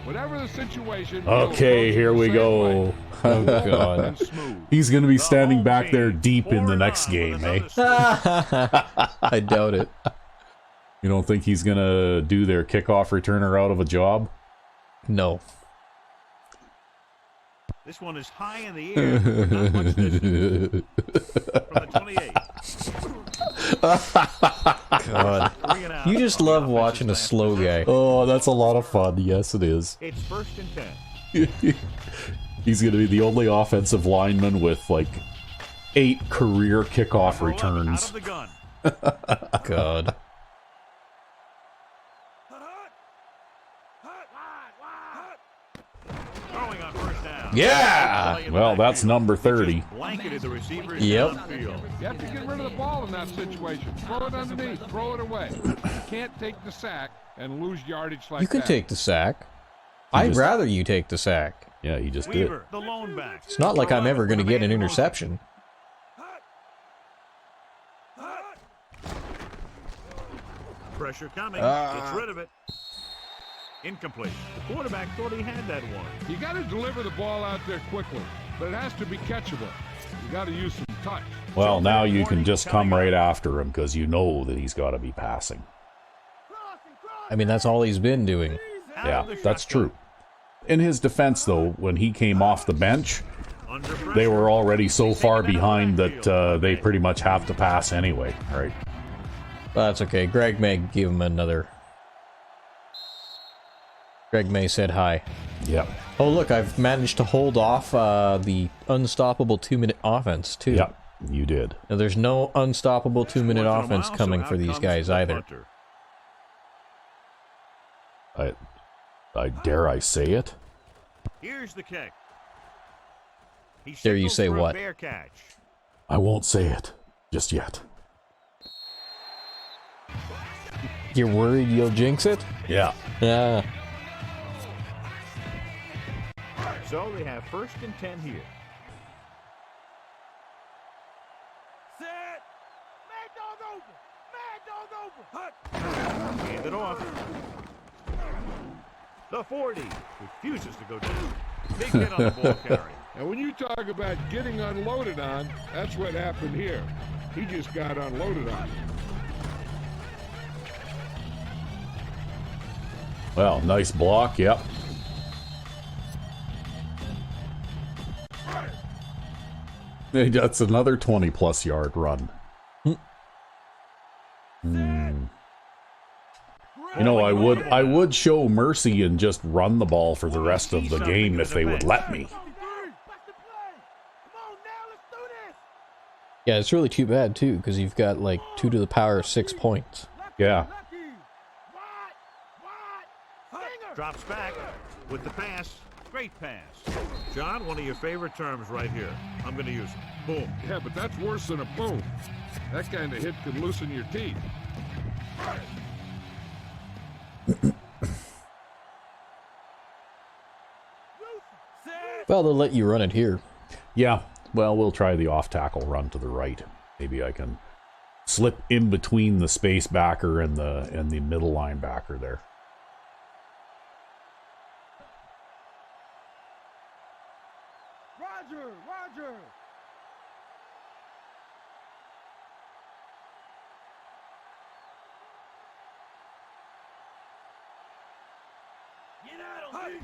D: Whatever the situation.
B: Okay,
D: he'll
B: here
D: approach
B: we
D: it the
B: go.
D: same
A: Oh
D: way.
A: god.
D: And smooth.
B: He's going to be
C: The
B: standing
C: home
B: back there
C: team
B: deep in the
C: pouring
B: next
C: on
B: game,
C: with
B: eh?
C: another score.
A: I doubt it.
B: You don't think he's going to do their kickoff returner out of a job?
A: No.
C: This one is high in the air. Not much distance. From the 28.
A: God.
C: Bring it out.
A: You just love watching a slow guy.
B: Oh, that's a lot of fun. Yes, it is.
C: It's first and 10.
B: He's going to be the only offensive lineman with, like, 8 career kickoff
C: Roll up out
B: returns.
C: of the gun.
A: God.
C: Throwing on first down.
A: Yeah!
C: Play in the
B: Well, that's
C: backfield.
B: number 30.
C: Just blanketed the receivers
A: Yep.
C: downfield.
D: You have to get rid of the ball in that situation. Throw it underneath. Throw it away. You can't take the sack and lose yardage like
A: You can
D: that.
A: take the sack. I'd
B: just-
A: rather you take the sack.
B: Yeah, he just did.
C: Weaver, the lone back.
A: It's not like I'm ever going to get an interception.
C: Pressure coming. Gets rid of it. Incomplete. The quarterback thought he had that one.
D: You got to deliver the ball out there quickly, but it has to be catchable. You got to use some touch.
B: Well, now you can just come right after him because you know that he's got to be passing.
A: I mean, that's all he's been doing.
C: Out
B: Yeah,
C: of the
B: that's
C: shotgun.
B: true. In his defense, though, when he came off the bench,
C: Under pressure.
B: they were already so far
C: Taking it out of
B: behind
C: the
B: that
C: backfield.
B: they pretty much have to pass anyway, right?
A: But that's okay. Greg may give him another. Greg May said hi.
B: Yep.
A: Oh, look, I've managed to hold off the unstoppable 2-minute offense, too.
B: Yep, you did.
A: Now, there's no unstoppable 2-minute
C: Once in a
A: offense
C: while,
A: coming
C: so
A: for
C: out
A: these
C: comes
A: guys
C: the
A: either.
C: punter.
B: I dare I say it?
C: Here's the kick. He
A: Dare you
C: signals
A: say
C: for a
A: what?
C: fair catch.
B: I won't say it just yet.
A: You're worried you'll jinx it?
B: Yeah.
A: Yeah.
C: So they have 1st and 10 here.
E: Set. Mad dog over. Mad dog over. Hut.
C: Hand it off. The 40 refuses to go down. Big hit on the ball carry.
D: And when you talk about getting unloaded on, that's what happened here. He just got unloaded on.
B: Well, nice block, yep. Hey, that's another 20-plus yard run. You know, I would show mercy and just run the ball for the rest of the game if they would let me.
E: Bust the play. Come on now, let's do this.
A: Yeah, it's really too bad, too, because you've got, like, 2 to the power of 6 points.
B: Yeah.
E: Lucky. Wide. Singer.
C: Drops back with the pass. Great pass. John, one of your favorite terms right here. I'm going to use it. Boom.
D: Yeah, but that's worse than a boom. That kind of hit could loosen your teeth.
A: Well, they'll let you run it here.
B: Yeah, well, we'll try the off-tackle run to the right. Maybe I can slip in between the space backer and the middle linebacker there.
E: Roger. Get out of here.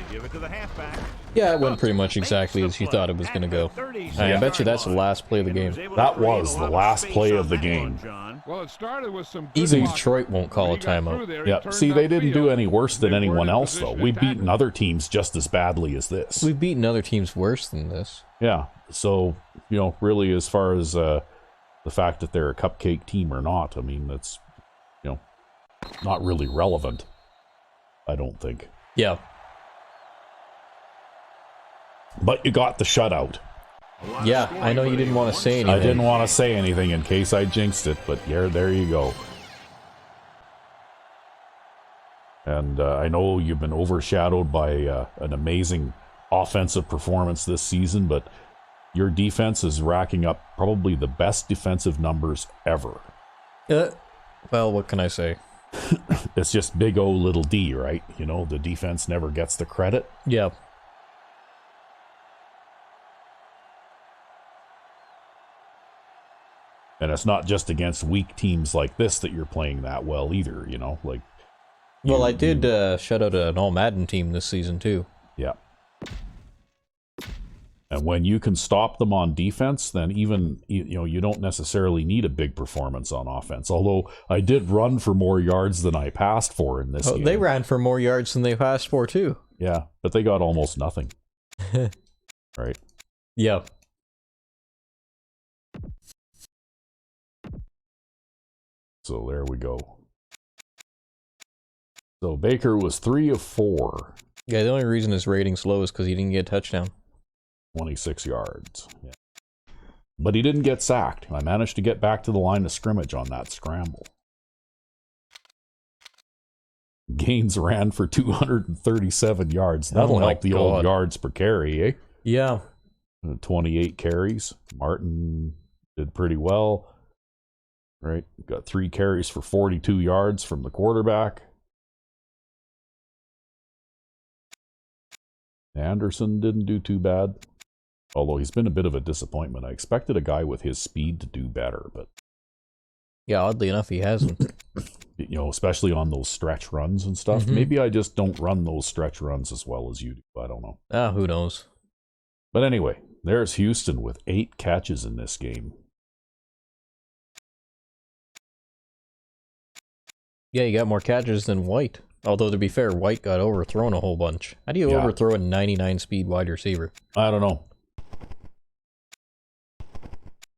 C: They give it to the halfback.
A: Yeah, it went pretty much exactly as you thought it was going to go. I bet you that's the last play of the game.
B: That was the last play of the game.
D: Well, it started with some good
A: Even
D: blocking.
A: Detroit won't call a
D: When he got through
A: timeout.
D: there, he
B: Yeah,
D: turned
B: see, they didn't do
D: upfield.
B: any worse than
D: They weren't
B: anyone
D: in
B: else, though.
D: position
B: We've
D: to
B: beaten
D: tackle.
B: other teams just as badly as this.
A: We've beaten other teams worse than this.
B: Yeah, so, you know, really, as far as the fact that they're a cupcake team or not, I mean, that's, you know, not really relevant, I don't think.
A: Yeah.
B: But you got the shutout.
A: Yeah, I know you didn't want to say anything.
B: I didn't want to say anything in case I jinxed it, but yeah, there you go. And I know you've been overshadowed by an amazing offensive performance this season, but your defense is racking up probably the best defensive numbers ever.
A: Well, what can I say?
B: It's just big O little d, right? You know, the defense never gets the credit.
A: Yeah.
B: And it's not just against weak teams like this that you're playing that well either, you know? Like,
A: Well, I did shut out an all Madden team this season, too.
B: yeah. And when you can stop them on defense, then even, you know, you don't necessarily need a big performance on offense. Although I did run for more yards than I passed for in this game.
A: They ran for more yards than they passed for, too.
B: Yeah, but they got almost nothing. Right?
A: Yeah.
B: So there we go. So Baker was 3 of 4,
A: Yeah, the only reason his rating's low is because he didn't get a touchdown.
B: 26 yards. Yeah. But he didn't get sacked. I managed to get back to the line of scrimmage on that scramble. Gaines ran for 237 yards. That'll
A: Oh my
B: help the old
A: God.
B: yards per carry, eh?
A: Yeah.
B: 28 carries. Martin did pretty well. Right? Got 3 carries for 42 yards from the quarterback. Anderson didn't do too bad. Although he's been a bit of a disappointment. I expected a guy with his speed to do better, but
A: Yeah, oddly enough, he hasn't.
B: you know, especially on those stretch runs and stuff.
A: Mhm.
B: Maybe I just don't run those stretch runs as well as you do. I don't know.
A: Who knows?
B: But anyway, there's Houston with 8 catches in this game.
A: Yeah, you got more catches than White. Although, to be fair, White got overthrown a whole bunch. How do you overthrow a 99 speed wide receiver?
B: I don't know.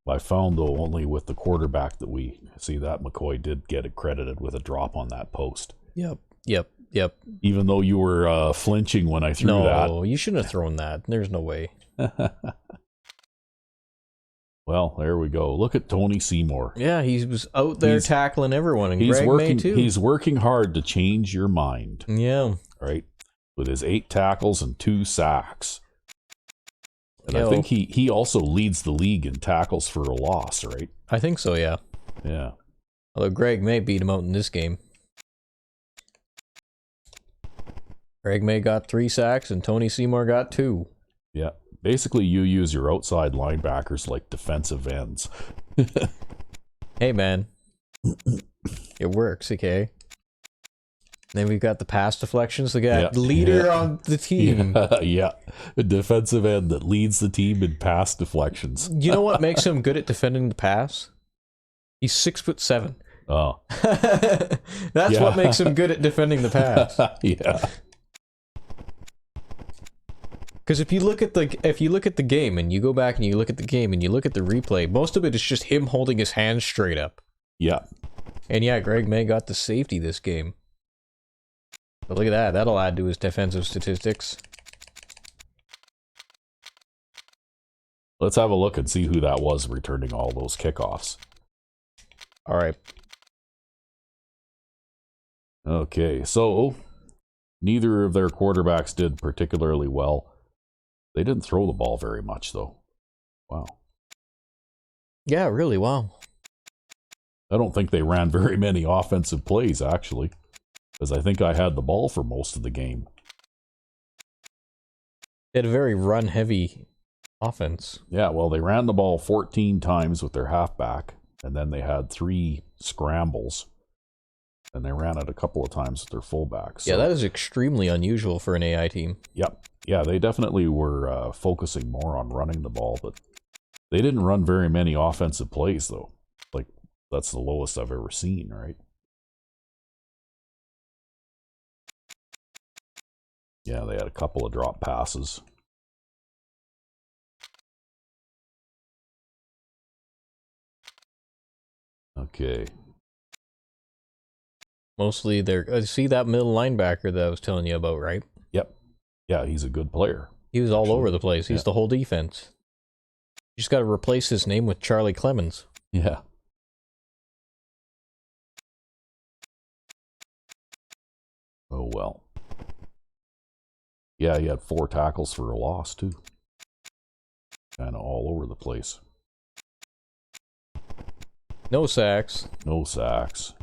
B: I found, though, only with the quarterback that we see that McCoy did get it credited with a drop on that post.
A: Yep.
B: Even though you were flinching when I threw that.
A: No, you shouldn't have thrown that. There's no way.
B: Well, there we go. Look at Tony Seymour.
A: Yeah, he was out there tackling everyone, and Greg
B: working,
A: May too.
B: He's working hard to change your mind.
A: Yeah.
B: Right? With his 8 tackles and 2 sacks. And I think he also leads the league in tackles for a loss, right?
A: I think so, yeah.
B: Yeah.
A: Although Greg May beat him out in this game. Greg May got 3 sacks and Tony Seymour got 2.
B: Yeah. Basically, you use your outside linebackers like defensive ends.
A: Hey, man. It works, okay? Then we've got the pass deflections. The leader on the team.
B: Yeah. A defensive end that leads the team in pass deflections.
A: You know what makes him good at defending the pass? He's 6'7".
B: Oh.
A: That's what makes him good at defending the pass.
B: Yeah.
A: Because if you look at the game and you go back and you look at the game and you look at the replay, most of it is just him holding his hands straight up.
B: Yeah.
A: And yeah, Greg May got the safety this game. But look at that. That'll add to his defensive statistics.
B: Let's have a look and see who that was returning all those kickoffs.
A: All right.
B: Okay, so neither of their quarterbacks did particularly well. They didn't throw the ball very much, though. Wow.
A: Yeah, really, wow.
B: I don't think they ran very many offensive plays, actually, because I think I had the ball for most of the game.
A: They had a very run-heavy offense.
B: Yeah, well, they ran the ball 14 times with their halfback, and then they had 3 scrambles, and they ran it a couple of times with their fullback. So.
A: Yeah, that is extremely unusual for an AI team.
B: Yep. Yeah, they definitely were focusing more on running the ball, but they didn't run very many offensive plays, though. Like, that's the lowest I've ever seen, right? Yeah, they had a couple of drop passes. Okay.
A: Mostly they're... see that middle linebacker that I was telling you about, right?
B: Yep. Yeah, he's a good player.
A: He was all over the place. He's the whole defense. You just got to replace his name with Charlie Clemens.
B: Yeah. Oh, well. Yeah, he had 4 tackles for a loss, too. Kind of all over the place.
A: No sacks.
B: No sacks.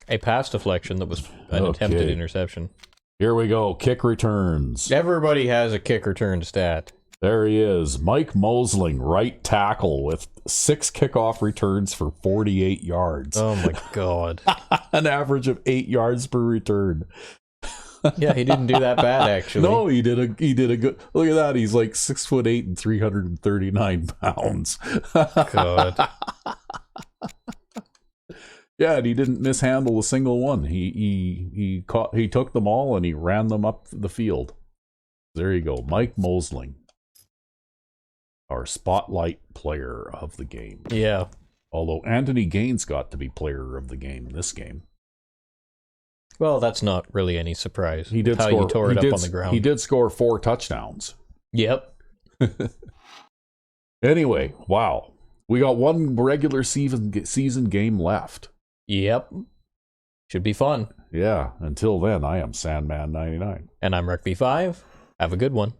A: A pass deflection that was an attempted interception.
B: Here we go. Kick returns.
A: Everybody has a kick return stat.
B: There he is. Mike Mosling, right tackle with 6 kickoff returns for 48 yards.
A: Oh my God.
B: An average of 8 yards per return.
A: Yeah, he didn't do that bad, actually.
B: No, he did a good. Look at that. He's like 6'8" and 339 pounds.
A: God.
B: Yeah, and he didn't mishandle a single one. He took them all and he ran them up the field. There you go, Mike Mosling, our spotlight player of the game.
A: Yeah.
B: Although Anthony Gaines got to be player of the game in this game.
A: Well, that's not really any surprise.
B: He did
A: how
B: score,
A: you tore it up on the ground.
B: He did score 4 touchdowns.
A: Yep.
B: Anyway, wow. We got one regular season game left.
A: Yep. Should be fun.
B: Yeah, until then, I am Sandman99.
A: And I'm Rec V5. Have a good one.